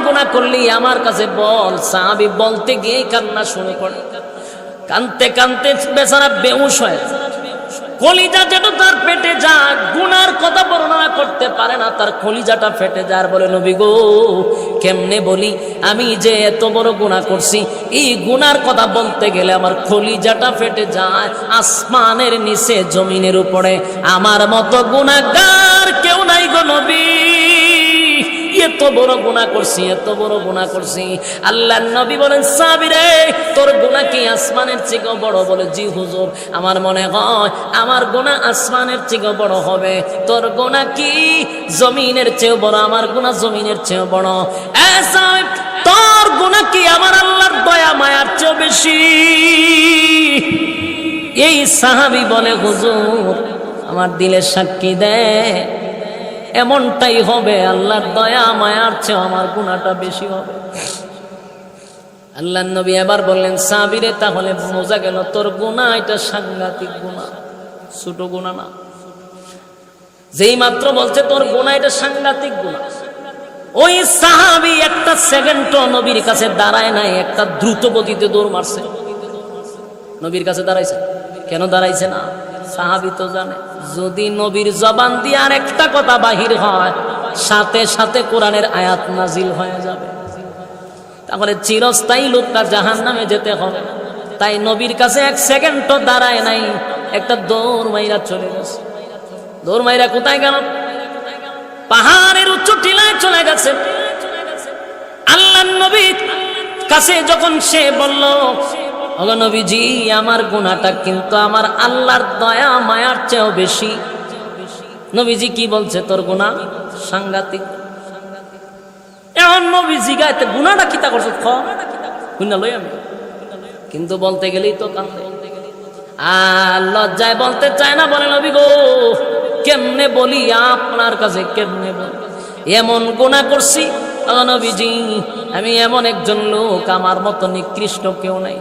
গুনাহ করলি আমার কাছে বল। সাহাবী বলতে গিয়ে কান্না শুরু করে, কানতে কানতে বেচারা বেহুশ হয়ে যায়। কলিজা যেটা তার পেটে যায়, গুনার কথা বর্ণনা করতে পারে না, তার কলিজাটা ফেটে যায়। আর বলে, নবী গো, কেমনে বলি, আমি যে এত বড় গুনাহ করছি, এই গুনার কথা বলতে গেলে আমার কলিজাটা ফেটে যায়। আসমানের নিচে জমিনের উপরে আমার মতো গুনাহগার কেউ নাই গো নবী। এত বড় গুনাহ করছি, এত বড় গুনাহ করছি। আল্লাহর নবী বলেন, সাহাবী রে, তোর গুনাহ কি আসমানের চেয়েও বড়? বলে, জি হুজুর, আমার মনে হয় আমার গুনাহ আসমানের চেয়েও বড় হবে। তোর গুনাহ কি জমিনের চেয়েও বড়? আমার গুনাহ জমিনের চেয়েও বড়। এ সাহাবী, তোর গুনাহ কি আমার আল্লাহর দয়া মায়ার চেয়েও বেশি? এই সাহাবী বলে, হুজুর, আমার দিলের সাক্ষী দেয় এমনটাই হবে, আল্লাহর দয়া মায়ার চেয়ে আমার গুনাহটা বেশি হবে। আল্লাহর নবী এবার বললেন, সাহাবী রে, তাহলে বোঝা গেল তোর গুনাহ এটা সাংঘাতিক গুনাহ, ছোট গুনাহ না। যেই মাত্র বলছে তোর গুনাহ এটা সাংঘাতিক গুনাহ, ওই সাহাবী একটা সেকেন্ডও নবীর কাছে দাঁড়ায় নাই, একটা দ্রুত গতিতে দৌড় মারছে। নবীর কাছে দাঁড়াইছে কেন? দাঁড়াইছে না, সাহাবী তো জানে যদি নবীর জবান দিয়ে আর একটা কথা বাহির হয়, সাথে সাথে কোরআনের আয়াত নাজিল হয়ে যাবে, তাহলে চিরস্থায়ী লোকটা জাহান্নামে যেতে হবে। তাই নবীর কাছে এক সেকেন্ডও দাঁড়ায় নাই, একটা দৌড় মাইরা চলে গেছে। দৌড় মাইরা কোথায় গেল? পাহাড়ের উচ্চ টিলায় চলে গেছে। আল্লাহর নবীর কাছে যখন সে বলল, ওগো নবীজি, আমার গুনাহটা কিন্তু আমার আল্লাহর দয়া মায়ার চেয়েও বেশি। নবীজি কি বলছে? তোর গুনাহ সাংঘাতিক। এখন নবীজি গাইতে গুনাহটা কিতা করছ? গুনাহ লই আমি, কিন্তু বলতে গেলেই তো কান্দে। আর লজ্জায় বলতে চায় না, বলে, নবী গো, কেমনে বলি আপনার কাছে, কেমনে বলি, এমন গুনাহ করছি নবীজি, আমি এমন একজন লোক, আমার মতো নিকৃষ্ট কেউ নাই।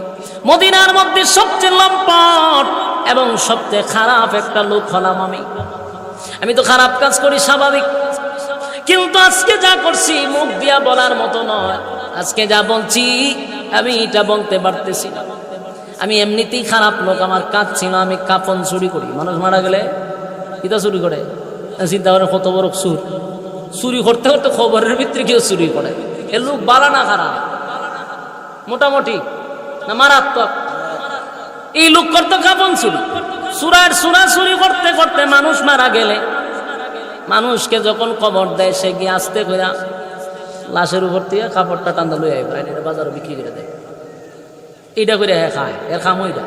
মদিনার মধ্যে সবচেয়ে লম্পট এবং সবচেয়ে খারাপ একটা লোক হলাম আমি। আমি তো খারাপ কাজ করি স্বাভাবিক, কিন্তু আজকে যা করছি মুখ দিয়া বলার মতো নয়। আজকে যা বলছি আমি এটা বলতে পারতেছি না। আমি এমনিতেই খারাপ লোক, আমার কাজ ছিল আমি কাপন চুরি করি। মানুষ মারা গেলে কিতা চুরি করে? চিন্তা করে কত বড় চুর। চুরি করতে করতে খবরের ভিতরে কেউ চুরি করে। এ লোক বালা না খারাপ? মোটামুটি না মারাত্মক? এই লোক করতে কাপন চুরি, সুরা চুরি করতে করতে মানুষ মারা গেলে মানুষকে যখন কবর দেয়, সে গিয়ে আস্তে করে লাশের উপর দিয়ে কাপড়টা টান্দা লই আইব, এটা বাজারে বিক্রি করে দেয়। এইটা করে খায়, এর খাম ওইটা।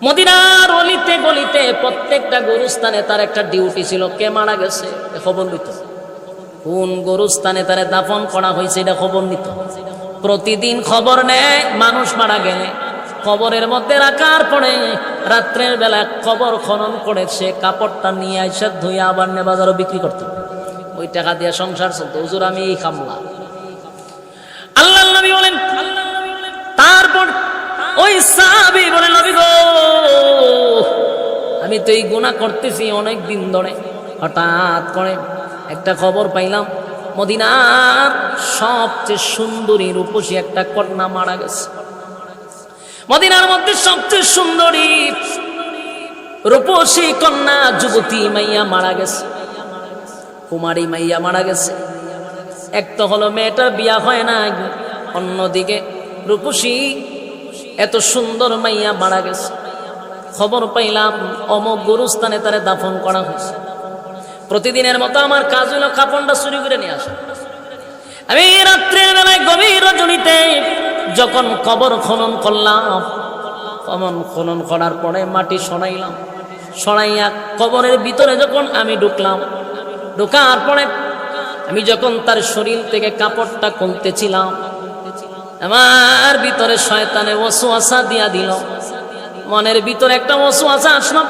মদিনার অলিতে গলিতে প্রত্যেকটা গরুস্থানে তার একটা ডিউটি ছিল। কে মারা গেছে খবর নিত, কোন গরুস্থানে তারে দাফন করা হয়েছে এটা খবর নিত। প্রতিদিন খবর নেয়, মানুষ মারা গেলে কবরের মধ্যে রাখার পরে রাত্রের বেলা কবর খনন করে সে কাপড়টা নিয়ে এসে ধুয়ে আবার নিয়ে বাজারও বিক্রি করত। ওই টাকা দিয়ে সংসার চলতো। হুজুর, আমি এই খামলা। আল্লাহর নবী বলেন, তারপর ওই সাহাবী বলে, নবী গো, আমি তো এই গুনাহ করতেছি অনেক দিন ধরে, হঠাৎ করে একটা খবর পাইলাম মদিনার সবচেয়ে সুন্দরী রূপসী একটা কন্যা মারা গেছে। মদিনার মধ্যে সবচেয়ে সুন্দরী রূপসী কন্যা, যুবতী মাইয়া মারা গেছে, কুমারী মাইয়া মারা গেছে। এক তো হলো মেয়েটার বিয়া হয় না, অন্যদিকে রূপসী এত সুন্দর মাইয়া মারা গেছে। খবর পাইলাম অমুক গুরুস্থানে তারে দাফন করা হয়েছে। প্রতিদিনের মতো আমার কাজ হলো কাপড়টা চুরি করে নিয়ে আসা। আমি রাত্রের বেলায় গভীর রজনীতে যখন কবর খনন করলাম, খনন করার পরে মাটি সরাইলাম, সরাইয়া কবরের ভিতরে যখন আমি ঢুকলাম, ঢোকার পরে আমি যখন তার শরীর থেকে কাপড়টা খুলতেছিলাম, আমার ভিতরে শয়তানে ওয়াসওয়াসা দিয়া দিল। মনের ভিতরে একটা ওয়াসওয়াসা আসলো,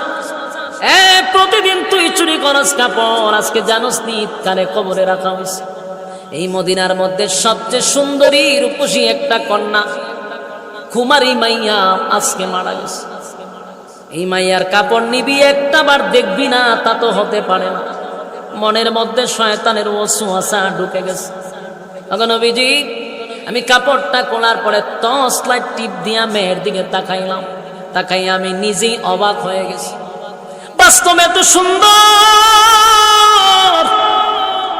প্রতিদিন তুই চুরি করস কাপড়, আজকে জানোস নি কানে কবরে রাখা হয়েছে। এই মদিনার মধ্যে সবচেয়ে সুন্দরী রূপসী একটা কন্যা, কুমারী মাইয়া আজকে মারা গেছে। এই মাইয়ার কাপড় নিবি, একটা বার দেখবি না, তা তো হতে পারে না। মনের মধ্যে শয়তানের ওয়াসওয়াসা ঢুকে গেছে। তখন নবীজি আমি কাপড়টা খোলার পরে টর্চ লাইট টিপ দিয়া মেয়ের দিকে তাকাইলাম, তাকাই আমি নিজেই অবাক হয়ে গেছি। বাস্তবে এত সুন্দর,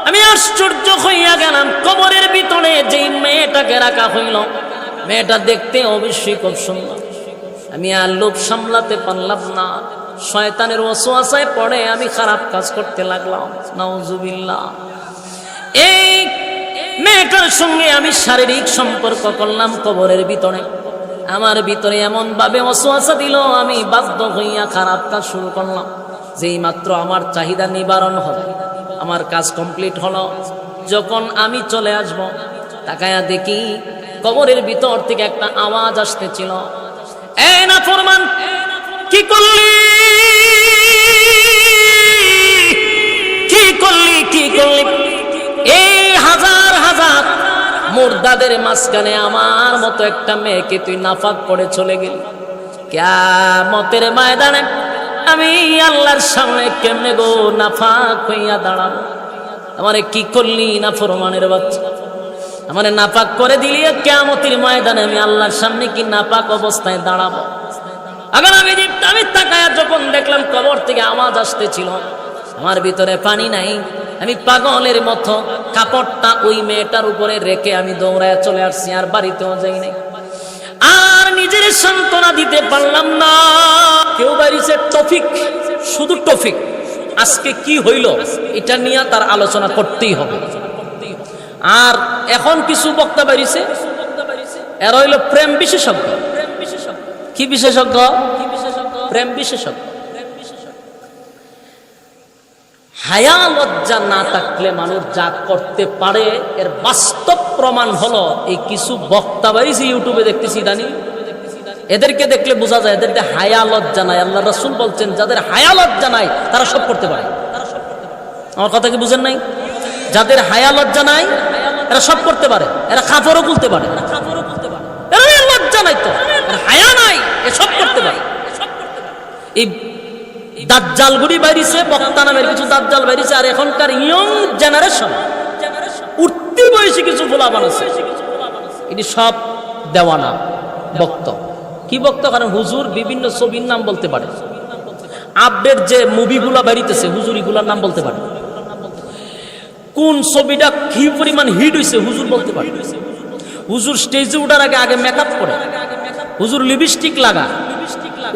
আমি আশ্চর্য হইয়া গেলাম। কবরের ভিতরে যেই মেয়েটাকে রাখা হইল, মেয়েটা দেখতে অবশ্যই খুব সুন্দর। আমি আর লোভ সামলাতে পারলাম না, শয়তানের ওয়াসওয়াসায় পড়ে আমি খারাপ কাজ করতে লাগলাম। নাউজুবিল্লাহ। এই মেয়েটার সঙ্গে আমি শারীরিক সম্পর্ক করলাম কবরের ভিতরে। আমার ভিতরে এমন ভাবে ওয়াসওয়াসা দিল, আমি বাধ্য হইয়া খারাপ কাজ শুরু করলাম। যেই মাত্র আমার চাহিদা নিবারণ হলো, আমার কাজ কমপ্লিট হলো, যখন আমি চলে আসব, তাকায়া দেখি কবরের ভিতর থেকে একটা আওয়াজ আসতেছিল, এই নাফরমান কি করলি, কি করলি, কি করলি? এই হাজার হাজার মুর্দাদের মাঝখানে আমার মতো একটা মেয়েকে তুই নাফাক করে চলে গেলি। কিয়ামতের ময়দানে আমি আল্লাহর সামনে কেমনে গো নাফাক হইয়া দাঁড়াবো? আমারে কি করলি নাফরমানের বাচ্চা, আমারে নাপাক করে দিলি, কিয়ামতের ময়দানে আমি আল্লাহর সামনে কি নাপাক অবস্থায় দাঁড়াবো? আগে আমি তাকায়া যখন দেখলাম কবর থেকে আওয়াজ আসতেছিল, আমার ভিতরে পানি নাই। আমি পাগলের মতো কাপড়টা ওই মেয়েটার উপরে রেখে আমি দৌড়ায় চলে আসছি, আর বাড়িতেও যাই নাই। আর নিজের সান্ত্বনা দিতে পারলাম না। কেউ বাড়িছে টপিক, শুধু টপিক, আজকে কি হইল এটা নিয়ে তার আলোচনা করতেই হবে। আর এখন কিছু বক্তা বেরিয়েছে, এরা হইল প্রেম বিশেষজ্ঞ। কি বিশেষজ্ঞ? প্রেম বিশেষজ্ঞ। হায়া লজ্জা না থাকলে মানুষ যা করতে পারে এর বাস্তব প্রমাণ হলো এই কিছু বক্তা বেরিয়েছে ইউটিউবে দেখতেছি ইদানি। এদেরকে দেখলে বোঝা যায় এদেরকে হায়া লজ্জা নাই। আল্লাহ রাসূল বলছেন যাদের হায়া লজ্জা নাই তারা সব করতে পারে। আমার কথা কি বুঝেন নাই? যাদের হায়া লজ্জা নাই এরা সব করতে পারে, এরা কাপড়ও খুলতে পারে। এরা লজ্জা নাই তো, হায়া নাই, এ সব করতে পারে। এই দাজ্জালগুলি বাইরিছে, বক্তা নামের কিছু দাজ্জাল বাইরিছে, আর এখনকার ইয়ং জেনারেশন উঠতি বয়সী কিছু পোলাপান আছে, এটি সব দেওয়ানা বক্ত। কি বক্ত? কারণ হুজুর বিভিন্ন ছবির নাম বলতে পারে, আপডেট যে মুভিগুলা বেরিতেছে হুজুরিগুলার নাম বলতে পারে, কোন ছবিটা কি পরিমাণ হিট হয়েছে হুজুর বলতে পারে। হুজুর স্টেজে উঠার আগে আগে মেকআপ করে, হুজুর লিপস্টিক লাগা,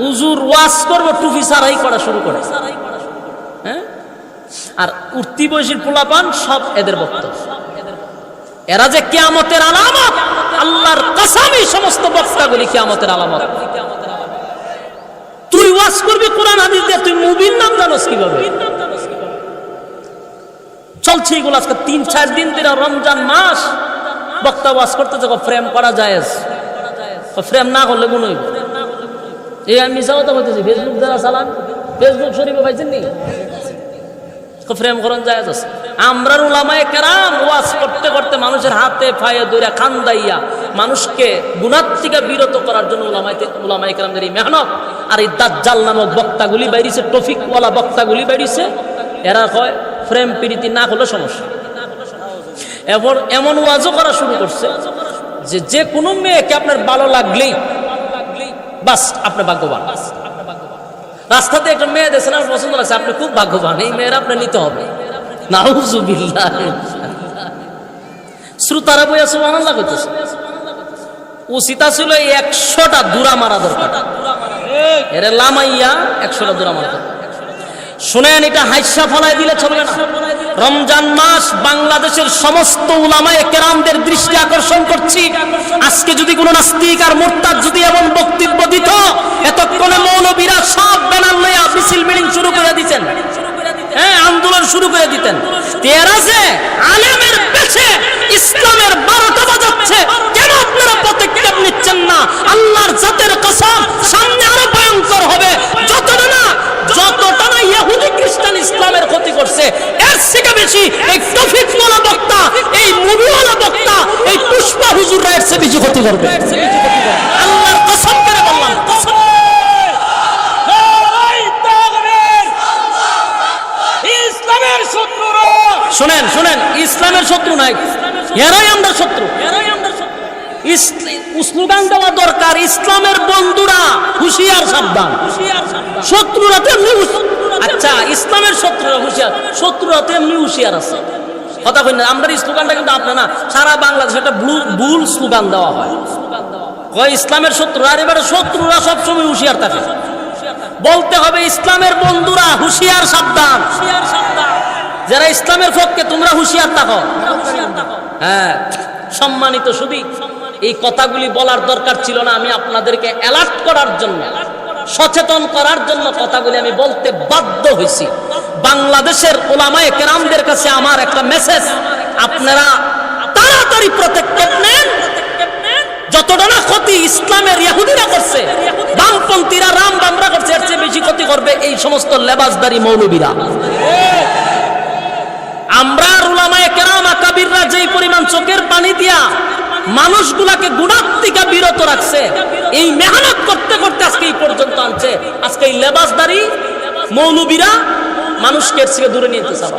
হুজুর ওয়াশ করবো টুপি সারাই করা শুরু করে। হ্যাঁ, আর উঠতি বয়সীর পোলাপান সব এদের বক্তব্য। এরা যে কিয়ামতের আলামত, আল্লাহর কসম এই সমস্ত বক্তাগুলি কিয়ামতের আলামত। তুই ওয়াশ করবি কোরআন হাদিস দিয়ে, তুই মুভির নাম জানোস কিভাবে? চলছে এগুলো আজকে 3-4 দিন ধরে, রমজান মাস বক্তা ওয়াজ করতে যাবো, ফ্রেম করা যায়, ফ্রেম না করলে গুণ হইব। এই আমি মিশাও তো বলতেছি, ফেসবুক যারা চালান, ফেসবুক শরীফে পাইছেন নি, ফ্রেম করান যায় আছে। আমরা উলামায়ে কেরাম ওয়াজ করতে করতে মানুষের হাতে পায়ে ধরে কান্দাইয়া মানুষকে গুনাহ থেকে বিরত করার জন্য উলামায়ে কেরামদের এই মেহনত। আর এই দাজ্জাল নামক বক্তাগুলি বাইরিছে, টফিকওয়ালা বক্তাগুলি বাইরিছে, এরা কয় ফ্রেম প্রীতি না হলে সমস্যা। এবার এমন ওয়াজও করা শুরু করছে যে যে কোনো মেয়েকে আপনার ভালো লাগলেই বাস আপনি ভাগ্যবান। রাস্তাতে একটা মেয়ে দেখছেন আমার পছন্দ লাগছে, আপনি খুব ভাগ্যবান, এই মেয়ের আপনি নিতে হবে। নাউজুবিল্লাহ। শ্রোতারা বইয়া সুবহানাল্লাহ কইতেছে। উচিত ছিল 100টা দুরা মারা দরকার, এর লামাইয়া 100টা দুরা মারা দরকার। শুনেন, এটা হাইসা ফলাই দিলে চলবে না। রমজান মাস বাংলাদেশের সমস্ত উলামায়ে কেরামদের দৃষ্টি আকর্ষণ করছি, আজকে যদি কোনো নাস্তিক আর মুরতাদ যদি এমন বক্তব্য দিত, এতক্ষণে মৌলবীরা সব ব্যানার লইয়া মিছিল মিটিং শুরু করে দিতেন, হ্যাঁ, আন্দোলন শুরু করে দিতেন। এরা যে আলেমের পেছে ইসলামের 12টা বাজাচ্ছে, কেন আপনারা পদক্ষেপ নিচ্ছেন না? আল্লাহর জাতের কসম, সামনে আরো ভয়ঙ্কর হবে। যতটা না ইহুদি খ্রিস্টান ইসলামের ক্ষতি করছে, এর থেকে বেশি এই তৌফিকওয়ালা বক্তা, এই মুভিওয়ালা বক্তা, এই পুষ্পা হুজুররা এর চেয়ে বেশি ক্ষতি করবে। আল্লাহর কসম করে বললাম, কসম। ইসলামের শত্রুরা শুনেন, শুনেন, ইসলামের শত্রু নাই, এরাই আমরা শত্রু। স্লোগান দেওয়া দরকার, ইসলামের বন্ধুরা হুঁশিয়ার সাবধান, শত্রুরা তেমনি। আচ্ছা, ইসলামের শত্রুরা হুঁশিয়ার, শত্রুরা তেমনি হুঁশিয়ার আছে। কথা বলেন না, আমরা স্লোগানটা কিন্তু আপনার না, সারা বাংলাদেশে একটা ভুল স্লোগান দেওয়া হয়, ইসলামের শত্রুরা। আর এবারে শত্রুরা সবসময় হুঁশিয়ার থাকে। বলতে হবে ইসলামের বন্ধুরা হুঁশিয়ার সাবধান, যারা ইসলামের পক্ষে তোমরা হুঁশিয়ার থাকো। হ্যাঁ, সম্মানিত শুধু এই কথাগুলি বলার দরকার ছিল না, আমি আপনাদেরকে অ্যালার্ট করার জন্য, সচেতন করার জন্য কথাগুলি আমি বলতে বাধ্য হয়েছি। বাংলাদেশের উলামায়ে কেরামদের কাছে আমার একটা মেসেজ, আপনারা তাড়াতাড়ি পদক্ষেপ নেন। যতটা না ক্ষতি ইসলামের ইহুদিরা করছে, বামপন্থীরা রামবামরা করছে, এর চেয়ে বেশি ক্ষতি করবে এই সমস্ত লেবাসদারি মৌলবীরা। আমরা উলামায়ে কেরাম আকাবিররা যেই পরিমাণ চোখের পানি দিয়া মানুষগুলাকে গুনাহ থেকে বিরত রাখছে, এই মেহনত করতে করতে আজকে এই পর্যন্ত আনছে, আজকে এই লেবাসদারি মৌলবীরা মানুষকে এর থেকে দূরে নিয়ে যেতে চায়।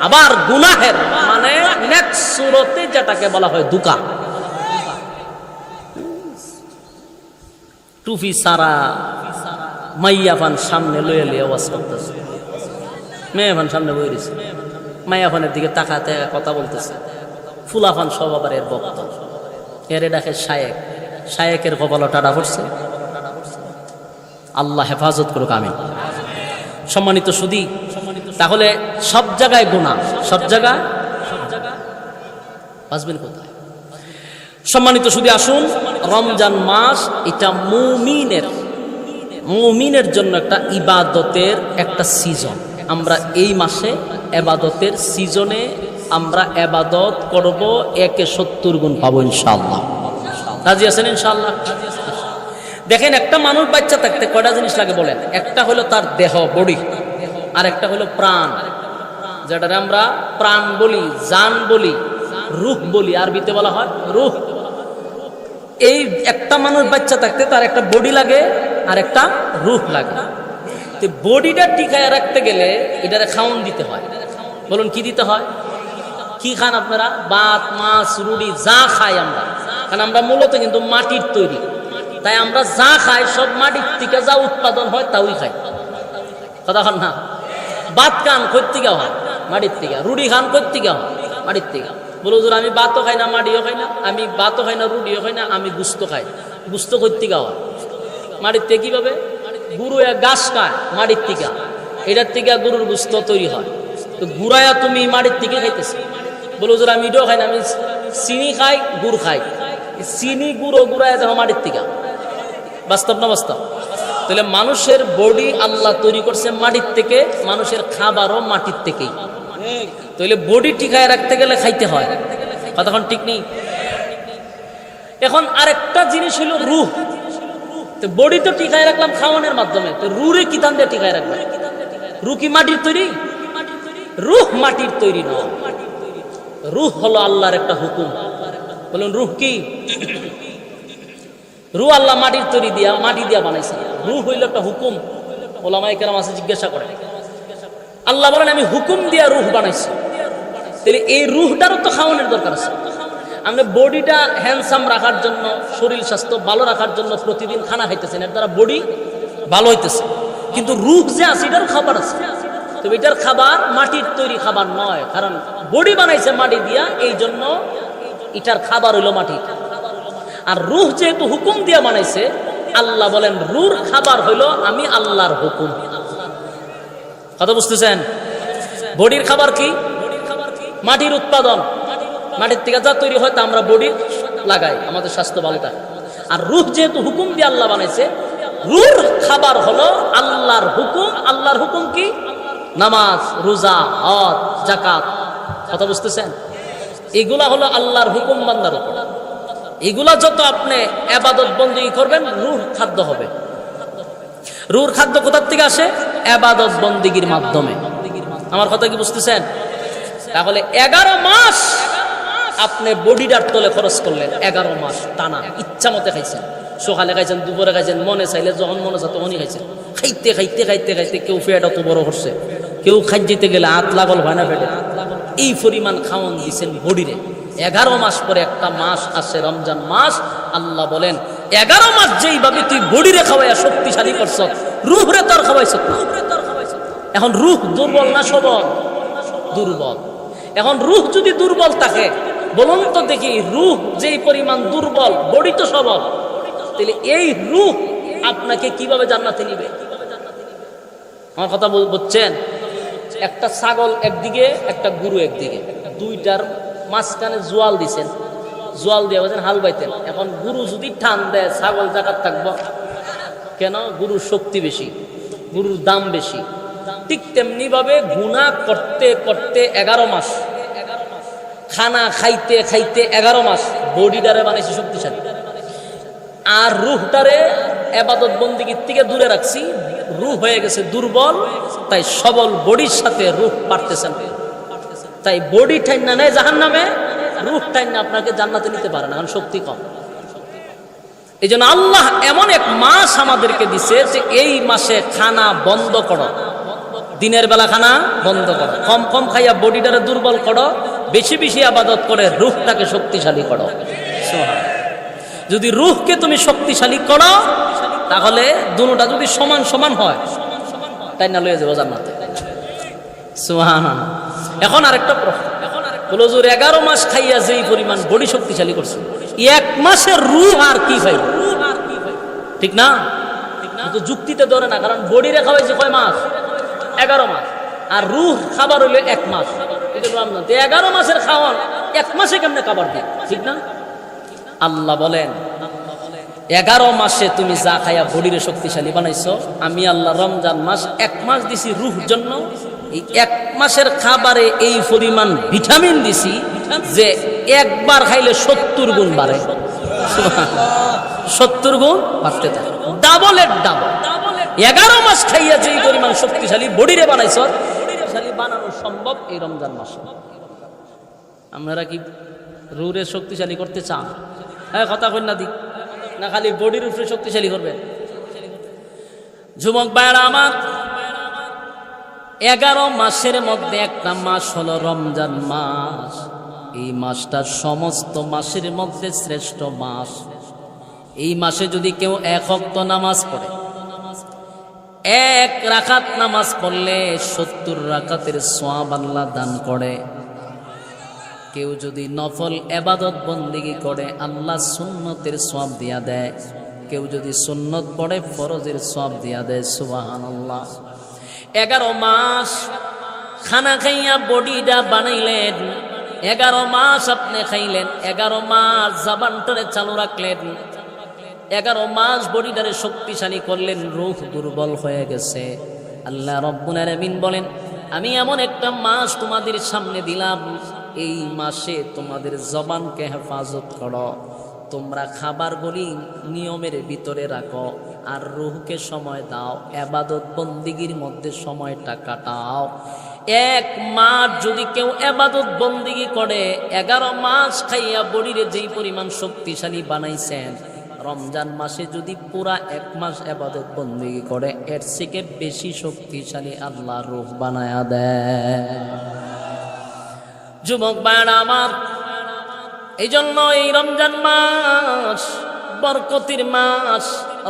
আবার গুনাহের মানে নেক্সট সুরতে যেটাকে বলা হয় দুকা, টুপি সারা মাইয়াফান সামনে লয়ে লিয়ে ওয়াজ করতেছে, মেয়েফান সামনে বই রয়েছে, মাইয়াফানের দিকে তাকাতে কথা বলতেছে, ফুলাফান সব আবার এর বক্ত, এরে ডাকে শায়েক, শায়েকের কপাল টাটা পড়ছে। আল্লাহ হেফাজত করুক, আমিন। সম্মানিত সুদী, তাহলে সব জায়গায় গুনাহ, সব জায়গায় বাঁচবেন কোথায়? সম্মানিত সুদী, আসুন, রমজান মাস এটা মুমিনের জন্য একটা ইবাদতের একটা সিজন। আমরা এই মাসে এবাদতের সিজনে আমরা এবাদত করব, 70 গুণ পাবো ইনশাআল্লাহ। রাজি আছেন ইনশাআল্লাহ? দেখেন, একটা মানুষ বাচ্চা থাকতে কয়টা জিনিস লাগে বলেন? একটা হলো তার দেহ, বডি, আর একটা হলো প্রাণ, যেটা আমরা প্রাণ বলি, জান বলি, রূহ বলি, আরবিতে বলা হয় রূহ। এই একটা মানুষ বাচ্চা থাকতে তার একটা বডি লাগে আর একটা রূহ লাগে। তো বডিটা টিকায় রাখতে গেলে এটারে খাওন দিতে হয়। বলুন কি দিতে হয়? কি খান আপনারা? ভাত, মাছ, রুটি যা খাই আমরা, কারণ আমরা মূলত কিন্তু মাটির তৈরি, তাই আমরা যা খাই সব মাটির থেকে যা উৎপাদন হয় তাই খাই। কথা খান না? ভাত খান কই থেকে হয়? মাটির থেকে। রুটি খান কই থেকে হয়? মাটির থেকে। বলো হুজুর আমি ভাতও খাই না, মাটিও খাই না, আমি ভাতও খাই না, রুটিও খাই না, আমি গুস্ত খাই। গুস্ত কই থেকে হয়? মাটির থেকে। কিভাবে? গরু ঘাস খায় মাটির থেকে, এটার থেকে গরুর গুস্ত তৈরি হয়। তো গুড়ায়া তুমি মাটির থেকে খাইতেছ। বলো হুজুর আমি এটাও খাই না, আমি চিনি খাই, গুড় খাই। চিনি গুঁড়ো গুড়ায়া দেখো মাটির থেকে। বাস্তব না বাস্তব? তাহলে মানুষের বডি আল্লাহ তৈরি করছে মাটির থেকে, মানুষের খাবারও মাটির থেকেই। তাহলে বডি টিকায় রাখতে গেলে খাইতে হয়। কতক্ষণ ঠিক নেই? এখন আরেকটা জিনিস হলো রূহ। তো বডি তো টিকায় রাখলাম খাওয়ানোর মাধ্যমে, তো রুরে কি তান দিয়ে টিকায় রাখবে? রু কি মাটির তৈরি? রূহ মাটির তৈরি নয়। রূহ হলো আল্লাহর একটা হুকুম। বলুন রূহ কি? রূহ আল্লাহ মাটির তৈরি দিয়া, মাটি দিয়া বানাইছে। রূহ হইল একটা হুকুম। ওলামায়ে কেরাম আছে জিজ্ঞাসা করে, আল্লাহ বলেন আমি হুকুম দিয়া রূহ বানাইছি, তাহলে এই রূহটারও তো খাওয়ানোর দরকার আছে। আমরা বডিটা হ্যান্ডসাম রাখার জন্য, শরীর স্বাস্থ্য ভালো রাখার জন্য প্রতিদিন খানা খাইতেছেন, এর দ্বারা বডি ভালো হইতেছে, কিন্তু রূহ যে আছে এটার খাবার আছে। তো এটার খাবার মাটির তৈরি খাবার নয়, কারণ বডি বানাইছে মাটি দিয়া, এই জন্য এটার খাবার হইলো মাটির। আর রূহ যেহেতু হুকুম দিয়া বানাইছে, আল্লাহ বলেন রূহর খাবার হইলো আমি আল্লাহর হুকুম। কথা বুঝতেছেন? বডির খাবার কি? মাটির উৎপাদন, মাটির থেকে যা তৈরি হয় তা আমরা বডি লাগাই, আমাদের স্বাস্থ্য ভালো থাকে। আর রূহ যেহেতু হুকুম দিয়ে আল্লাহ বানাইছে, রূহর খাবার হলো আল্লাহর হুকুম। আল্লাহর হুকুম কি? নামাজ, রোজা, হজ, যাকাত। কথা বুঝতেছেন? এগুলা হলো আল্লাহর হুকুম বান্দার উপর। এগুলা যত আপনি ইবাদত বন্দেগী করবেন, রূহ খাদ্য হবে। রূহর খাদ্য কোথা থেকে আসে? ইবাদত বন্দেগীর মাধ্যমে। আমার কথা কি বুঝতেছেন? তাহলে 11 মাস আপনি বডিটার তলে খরচ করলেন, 11 মাস টানা ইচ্ছা মতে খাইছেন। সকালে খাইছেন, দুপুরে খাইছেন, মনে চাইলে যখন মনে চায় তখনই খাইছেন। খাইতে খাইতে খাইতে খাইতে কেউ পেট অত বড় করছে, কেউ খাই যেতে গেলে হাত লাগল হয় না পেটে। এই পরিমাণ খাওয়ান দিচ্ছেন বডিরে, 11 মাস পরে একটা মাস আসে রমজান মাস। আল্লাহ বলেন 11 মাস যেইভাবে তুই বডিরে খাওয়াইয়া শক্তিশালী করছ, রূহরে তোর খাওয়াইছ না। এখন রূহ দুর্বল না সবল? দুর্বল। এখন রূহ যদি দুর্বল থাকে, বলুন তো দেখি, রূহ যেই পরিমাণ দুর্বল, বডি তো সবল, তাহলে এই রূহ আপনাকে কিভাবে জান্নাতে নিবে? আমার কথা বুঝছেন? একটা ছাগল একদিকে, একটা গরু একদিকে, দুইটার মাঝখানে জোয়াল দিছেন, জোয়াল দিয়ে বলছেন হাল বাইতেন। এখন গরু যদি টান দেয়, ছাগল জাকাত থাকবো কেন? গরুর শক্তি বেশি, গরুর দাম বেশি। ঠিক তেমনি ভাবে গুনাহ করতে করতে 11 মাস, খানা খাইতে খাইতে 11 মাস বডিটারে বানাইছি শক্তিশালী, আর রূহটারে ইবাদত বন্দেগীর থেকে দূরে রাখছি। রূহ হয়ে গেছে দুর্বল, তাই সবল বডির সাথে রূহ পারতেছেন। তাই বডি ঠাইনা নেয় জাহান্নামে, রূহ ঠাইনা আপনাকে জান্নাতে নিতে পারে না, কারণ শক্তি কম। এই জন্য আল্লাহ এমন এক মাস আমাদেরকে দিছে যে এই মাসে খানা বন্ধ করো, দিনের বেলা খানা বন্ধ করো, কম কম খাইয়া বডিটারে দুর্বল করো, বেশি বেশি ইবাদত করে রূহটাকে শক্তিশালী করো। যদি রূহকে তুমি শক্তিশালী করো, তাহলে দুটোটা যদি সমান সমান হয়, তাই না লয়ে যাবো জান্নাতে। সুবহানাল্লাহ। এখন আরেকটা প্রশ্ন হলো, 11 মাস খাইয়া যেই পরিমাণ বডি শক্তিশালী করছে, 1 মাসের রূহ আর কি খাই? ঠিক না? কিন্তু যুক্তিতে ধরে না, কারণ বডি রে খাওয়াইছে কয় মাস? 11 মাস, আর রূহ খাবার হইলে 1 মাস। 11 মাসের খাওয়ান 1 মাসে কেমনে খাবার দিই? ঠিক না? আল্লাহ বলেন 11 মাসে তুমি যা খাইয়া বডিরে শক্তিশালী বানাইছো, আমি আল্লাহ রমজান মাস 1 মাস দিছি রূহ জন্য। এই 1 মাসের খাবারে এই পরিমাণ ভিটামিন দিছি যে একবার খাইলে 70 গুণ বাড়ে। 70 গুণ বাড়তে থাকে, ডাবলের ডাবল। 11 মাস খাইয়া যেই পরিমাণ শক্তিশালী বডিরে বানাইছো, শক্তিশালী বানানো সম্ভব এই রমজান মাসে। আপনারা কি রূহরে শক্তিশালী করতে চান? হ্যাঁ, কথা কই না দিক না, খালি বডির উপরে শক্তিশালী করবেন? যুবক ভাইরা আমার, 11 মাসের মধ্যে একটা মাস হলো রমজান মাস। এই মাসটা সমস্ত মাসের মধ্যে শ্রেষ্ঠ মাস। এই মাসে যদি কেউ 1 ওয়াক্ত নামাজ পড়ে, 1 রাকাত নামাজ পড়লে 70 রাকাতের সওয়াব আল্লাহ দান করে। কেউ যদি নফল ইবাদত বন্দেগী করে, আল্লাহ সুন্নতের সওয়াব দিয়া দেয়। কেউ যদি সুন্নত পড়ে, ফরজের সওয়াব দিয়া দেয়। সুবহানাল্লাহ। 11 মাস খানা খাইয়া বডিটা বানাইলেন, 11 মাস আপনি খাইলেন, 11 মাস জবানটারে চালু রাখলেন, 11 মাস বডিটারে শক্তিশালী করলেন, রূহ দুর্বল হয়ে গেছে। আল্লাহ রব্বুল আলামিন বলেন, আমি এমন একটা মাস তোমাদের সামনে দিলাম, এই মাসে তোমাদের জবানকে হেফাজত করো, তোমরা খাবারগুলি নিয়মের ভিতরে রাখো, আর রূহকে সময় দাও, ইবাদত বন্দেগীর মধ্যে সময়টা কাটাও। 1 মাস যদি কেউ ইবাদত বন্দেগী করে, 11 মাস খাইয়া বডিরে যেই পরিমাণ শক্তিশালী বানাইছেন, রমজান মাসে যদি পুরা 1 মাস ইবাদত বন্দেগী করে, এর থেকে বেশি শক্তিশালী আল্লাহ রূহ বানায়া দেয়। যুবক ভাইরা আমার, এই জন্য এই রমজান মাস বরকতের মাস।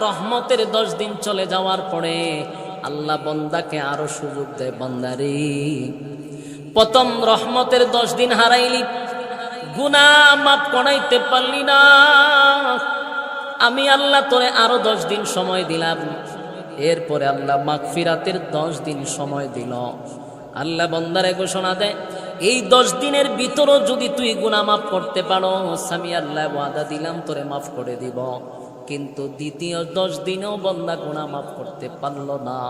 রহমতের 10 দিন চলে যাওয়ার পরে আল্লাহ বান্দাকে আরো সুযোগ দেয়, বান্দারে প্রথম রহমতের 10 দিন হারাইলি, গুনাহ মাফ করাইতে পারলি না, আমি আল্লাহ তোরে আরো 10 দিন সময় দিলাম। এরপরে আল্লাহ মাগফিরাতের 10 দিন সময় দিল। আল্লাহ বান্দারে ঘোষণা দেয়, এই 10 দিনের ভিতরও যদি তুই গুনাহ মাফ করতে পারো, আমি আল্লাহ ওয়াদা দিলাম তোরে মাফ করে দিব। কিন্তু দ্বিতীয় 10 দিনেও বান্দা গুনাহ মাফ করতে পারলো না।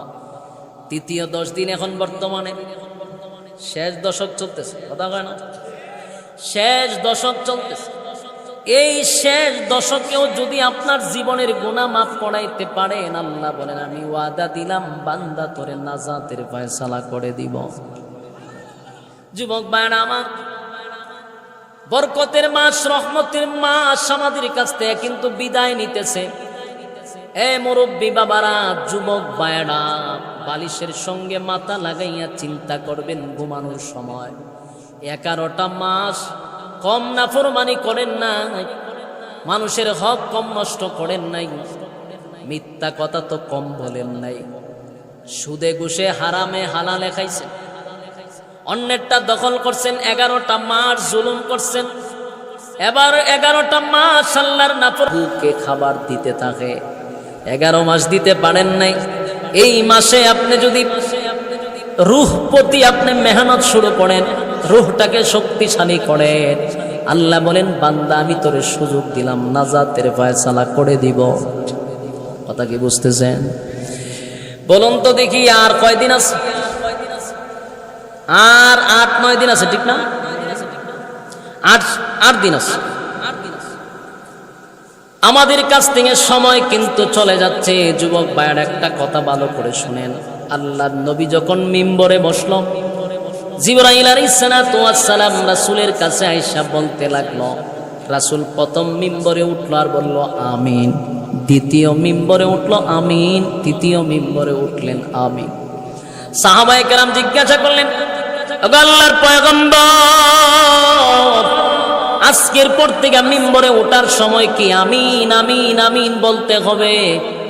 তৃতীয় 10 দিন এখন বর্তমানে শেষ দশক চলতেছে, কথা কয় না, শেষ দশক চলতেছে। এই শেষ দশকেও যদি আপনার জীবনের গুনাহ মাফ করাইতে পারেন, আল্লাহ বলেন আমি ওয়াদা দিলাম বান্দা তোরে নাজাতের ফয়সালা করে দিব। যুবক ভাইরা আমার, বরকতের মাস, রহমতের মাস আমাদের কাছ থেকে কিন্তু বিদায় নিতেছে। এ মুরব্বী বাবারা, যুবক ভাইরা, বালিশের সঙ্গে মাথা লাগাইয়া চিন্তা করবেন ঘুমানোর সময়, 11টা মাস কম নাফরমানি করেন নাই, মানুষের হক কম নষ্ট করেন নাই, মিথ্যা কথা তো কম বলেন নাই, সুদে ঘুষে হারামে হালালে খাইছেন, অন্যেরটা দখল করছেন, 11টা মাস জুলুম করছেন, এবার 11টা মাস আল্লাহর নাফরমানকে খাবার দিতে থাকে, 11 মাস দিতে পারেন নাই। এই মাসে আপনি যদি রূহ প্রতি আপনি মেহনত শুরু করেন, রূহটাকে শক্তিশালী করেন, আল্লাহ বলেন বান্দা আমি তোরে সুযোগ দিলাম, নাজাতের ফয়সালা করে দিব। কথা কি বুঝতেছেন? বলুন তো দেখি আর কয়দিন আছে? আর 8-9 দিন আছে, ঠিক না? 8 দিন আছে। আমাদের কাছ থেকে সময় কিন্তু চলে যাচ্ছে। যুবক ভাইয়ের একটা কথা ভালো করে শুনেন, আল্লাহর নবী যখন মিম্বরে বসল, জিবরাইল আলাইহিস সালাতু ওয়াস সালাম রাসূলের কাছে আয়েশা বলতে লাগলো, রাসূল প্রথম মিম্বরে উঠলো আর বলল আমিন, দ্বিতীয় মিম্বরে উঠলো আমিন, তৃতীয় মিম্বরে উঠলেন আমিন। সাহাবায়ে কেরাম জিজ্ঞাসা করলেন, আল্লাহর পয়গম্বর আজকের পর থেকে মিম্বরে ওঠার সময় কি আমিন আমিন আমিন বলতে হবে?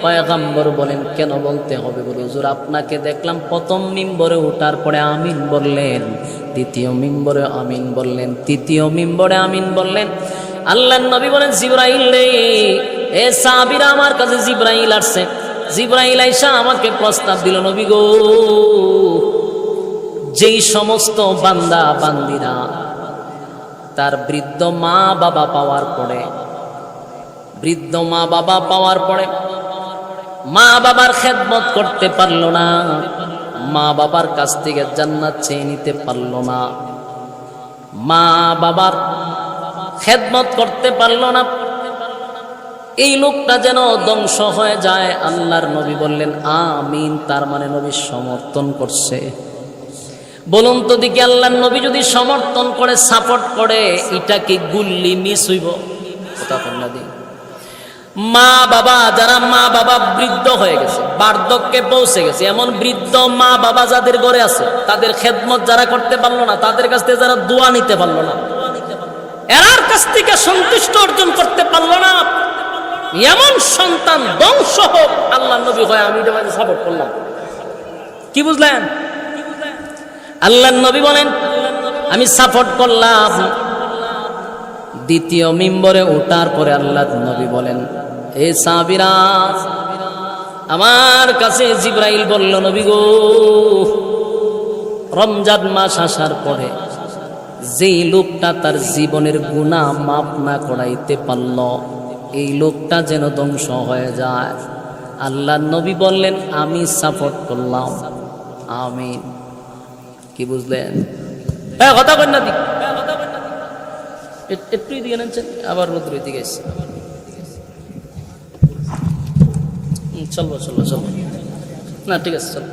পয়গম্বর বলেন কেন বলতে হবে? বলে হুজুর আপনাকে দেখলাম প্রথম মিম্বরে ওঠার পরে আমিন বললেন, দ্বিতীয় মিম্বরে আমিন বললেন, তৃতীয় মিম্বরে আমিন বললেন। আল্লাহর নবী বলেন জিবরাইল রে, এ সাহাবীরা আমার কাছে জিবরাইল আসছে। জিবরাইল আইসা আমাকে প্রস্তাব দিল, নবী গো, যেই সমস্ত বান্দা বান্দিরা তার বৃদ্ধ মা বাবা পাওয়ার পরে, বৃদ্ধ মা বাবা পাওয়ার পরে মা বাবার খেদমত করতে পারলো না, মা বাবার কাছ থেকে জান্নাত চেয়ে নিতে পারলো না, মা বাবার খেদমত করতে পারলো না, এই লোকটা যেন ধ্বংস হয়ে যায়। আল্লাহর নবী বললেন আমিন, তার মানে নবী সমর্থন করছে। বলুন তো দেখি, আল্লাহর নবী যদি সমর্থন করে, সাপোর্ট করে, এটা কি গুল্লি মিস হইব? কথা বলনা দি। মা বাবা, যারা মা বাবা বৃদ্ধ হয়ে গেছে, বার্ধক্যে পৌঁছে গেছে, এমন বৃদ্ধ মা বাবা যাদের ঘরে আছে, তাদের খেদমত যারা করতে পারলো না, তাদের কাছ থেকে যারা দোয়া নিতে পারলো না, এরার কাছ থেকে সন্তুষ্ট অর্জন করতে পারলো না, এমন সন্তান ধ্বংস হোক। আল্লাহর নবী হয় আমি এটা সাপোর্ট করলাম। কি বুঝলেন? আল্লাহর নবী বলেন আমি সাপোর্ট করলাম। দ্বিতীয় মিম্বরে ওঠার পরে আল্লাহর নবী বলেন, এ সাহাবীরা, আমার কাছে জিবরাইল বলল, নবী গো, রমজান মাস আসার পরে যেই লোকটা তার জীবনের গুনাহ মাফ না করাইতে পারল, এই লোকটা যেন ধ্বংস হয়ে যায়। আল্লাহর নবী বললেন আমি সাপোর্ট করলাম। আমিন। কি বুঝলেন? হ্যাঁ, কথা বল না, একটু দিকে নেন, আবার রোদ্র দিকে এসছে। চলবো চলবো চলবো না, ঠিক আছে চল।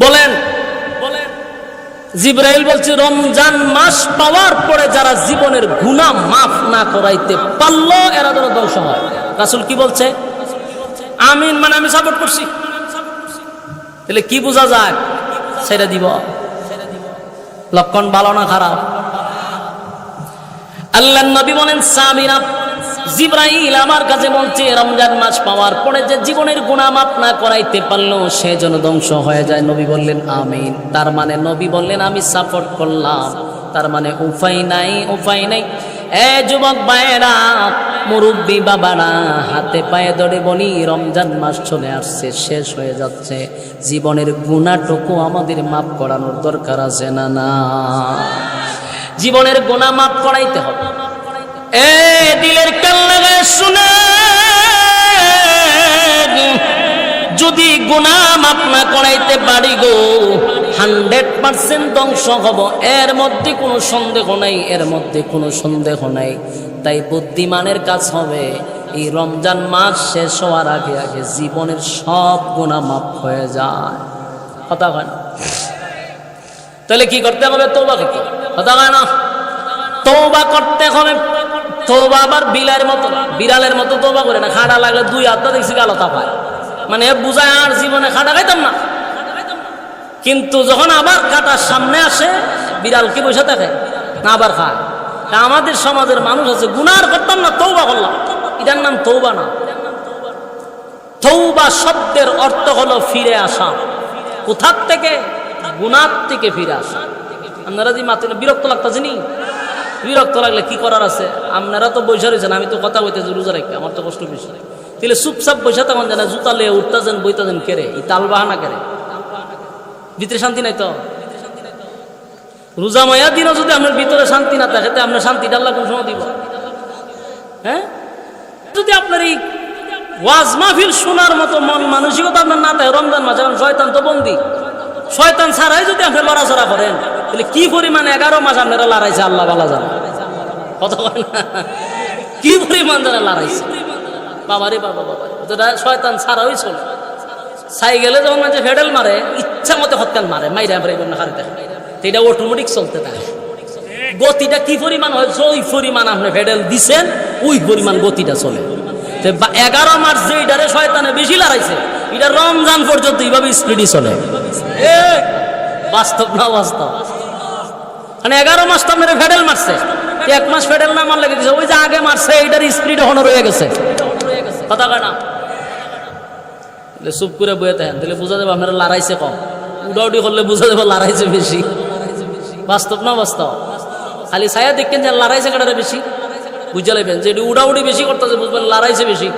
বলেন জিবরাইল বলছে রমজান মাস পাওয়ার পরে যারা জীবনের গুনাহ মাফ না করাইতে পারলো, এরা যেন ধ্বংস হয়। রাসূল কি বলছে? আমিন, মানে আমি সাপোর্ট করছি। তাহলে কি বোঝা যায়? সেটা দিব। লক্ষণ ভালো না খারাপ? আল্লাহর নবী বলেন সাহাবীরা, জিবরাইল আমার কাছে বলছে রমজান মাস পাওয়ার পরে যে জীবনের গুনাহ মাফ না করাইতে পারলো, সে যেন ধ্বংস হয়ে যায়। নবী বললেন আমিন। তার মানে নবী বললেন আমি সাপোর্ট করলাম। তার মানে উপায় নাই, উপায় নাই। এ যুবক ভাইয়েরা, মুরব্বী বাবারা, হাতে পায়ে ধরে বলি, রমজান মাস চলে আসছে, শেষ হয়ে যাচ্ছে। জীবনের গুনাহটুকু আমাদের মাফ করানোর দরকার আছে না? না, জীবনের গুনাহ মাফ করাইতে হবে। এ দিলের কান লাগায় শুনে, যদি গুনাহ মাফ না করাইতে পারি গো, 100% ধ্বংস হব, এর মধ্যে কোনো সন্দেহ নাই, এর মধ্যে কোনো সন্দেহ নাই। তাই বুদ্ধিমানের কাজ হবে এই রমজান মাস শেষ হওয়ার আগে আগে জীবনের সব গুনাহ মাফ হয়ে যায়। কথা হয় না? তাহলে কি করতে হবে? তওবা করতে হবে। কথা হয় না? তওবা করতে হবে। তওবা আবার বিড়ালের মতো তওবা করে না। খাড়া লাগলে 2 হাতটা দেখছি গালো তাপায়, মানে বুঝায় আর জীবনে খাটা খাইতাম না। কিন্তু যখন আবার কাটার সামনে আসে, বিড়াল কি বসে থাকে না, আবার খায়। তা আমাদের সমাজের মানুষ আছে গুনার করতাম না, তৌবা করলাম, এটার নাম তৌবা না। তৌবা শব্দের অর্থ হলো ফিরে আসা। কোথার থেকে? গুনার থেকে ফিরে আসা। আপনারা যে মাত্র বিরক্ত লাগতেছে নি, বিরক্ত লাগলে কি করার আছে? আপনারা তো বৈশা রয়েছেন, আমি তো কথা বলতেছি রোজা রেখে, আমার তো কষ্ট বেশি। তাহলে চুপচাপ বৈশা তখন জানা জুতা লিয়ে উঠতেছেন বইতেছেন কেড়ে, এই তাল বাহানা কেড়ে, ভিতরে শান্তি নাই তো। রোজা মায়া দিনও যদি আপনার ভিতরে শান্তি না থাকে, তো আপনার শান্তিটা আল্লাহ কোন সময় দিব? হ্যাঁ, যদি আপনার এই ওয়াজ মাহফিল শোনার মতো মন মানসিকতা আপনার না থাকে, রমজান মাসে শয়তান তো বন্দী, শয়তান ছাড়াই যদি আপনি লড়াচড়া করেন, তাহলে কি পরিমাণ 11 মাস আপনারা লড়াইছে আল্লাহ বালা জানে। কত কি পরিমাণ যারা লড়াইছে, বাবারে বাবা বাবা, যেটা শয়তান ছাড়াই চলে। সাইকেলে যখন মানুষ ফেডেল মারে, ইচ্ছা মতো হত্যান মারে, মাইরা হারিতে, এটা অটোমেটিক চলতে থাকে। গতিটা কি পরিমাণ হয়, ওই পরিমাণ আপনি ফেডেল দিচ্ছেন, ওই পরিমাণ গতিটা চলে। 11 মাস যেটারে শয়তানে বেশি লড়াইছে, এটা রমজান পর্যন্ত এইভাবে স্পিডই চলে। বাস্তব না বাস্তব? মানে 11 মাস তো মেরে ফেডেল মারছে, 1 মাস ফেডেল না মারলে দিছে, ওই যে আগে মারছে এইটার স্পিড এখনো রয়ে গেছে। কথা কয় না? চুপ করে বয়ে থাকেন, তাহলে বোঝা যাবে আপনারা লড়াইছে কম, উডাউডি করলে বোঝা যাবে লড়াইছে বেশি। বাস্তব না বাস্তব? খালি ছায়া দেখেন যে লড়াইছে কাটারে বেশি, বুঝে লাগবেন যে উডাউডি বেশি করতেছে, বুঝবেন লড়াইছে বেশি,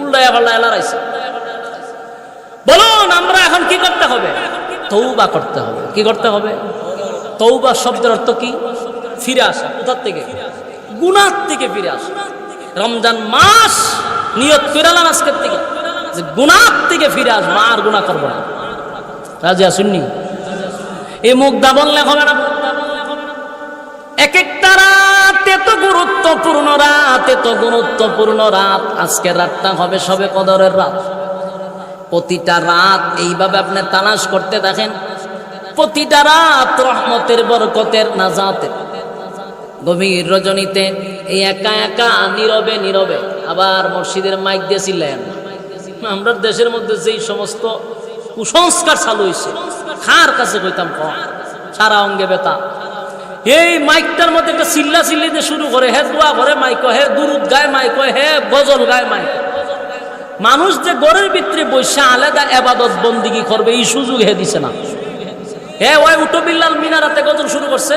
উল্টায় পাল্টায় লড়াইছে। বলুন আমরা এখন কি করতে হবে? তৌবা করতে হবে। কি করতে হবে? তৌবা শব্দের অর্থ কি? ফিরে আসা। কোথার থেকে? গুনাহ থেকে ফিরে আসা। রমজান মাস নিয়ত কইরালাম আজকের থেকে যে গুনাহ থেকে ফিরে আসবো, আর গুনাহ করবো না। রাজি আসুননি? এই মুখ দা বললে হবে না। এক একটা রাত এত গুরুত্বপূর্ণ রাত, এত গুরুত্বপূর্ণ রাত। আজকের রাতটা হবে সবে কদরের রাত। প্রতিটা রাত এইভাবে আপনি তালাশ করতে দেখেন, প্রতিটা রাত রহমতের, বরকতের, নাজাতের। গভীর রজনীতে এই একা একা নীরবে নীরবে, আবার মসজিদের মাইক দিয়ে চিল্লায়েন না। আমরা দেশের মধ্যে যেই সমস্ত কুসংস্কার চালু হয়েছে, কার কাছে কইতাম কম, সারা অঙ্গে ব্যথা। এই মাইকটার মধ্যে একটা চিল্লা চিল্লি দিয়ে শুরু করে, হে দোয়া করে মাইক, হে দুরুদ গায় মাইক, হে গজল গায় মাইক। মানুষ যে গড়ের ভিতরে বসে আলাদা এবাদত বন্দিগি করবে, এই সুযোগ হে দিছে না। হে ওই উটো বিল্লাল মিনারাতে গজল শুরু করছে,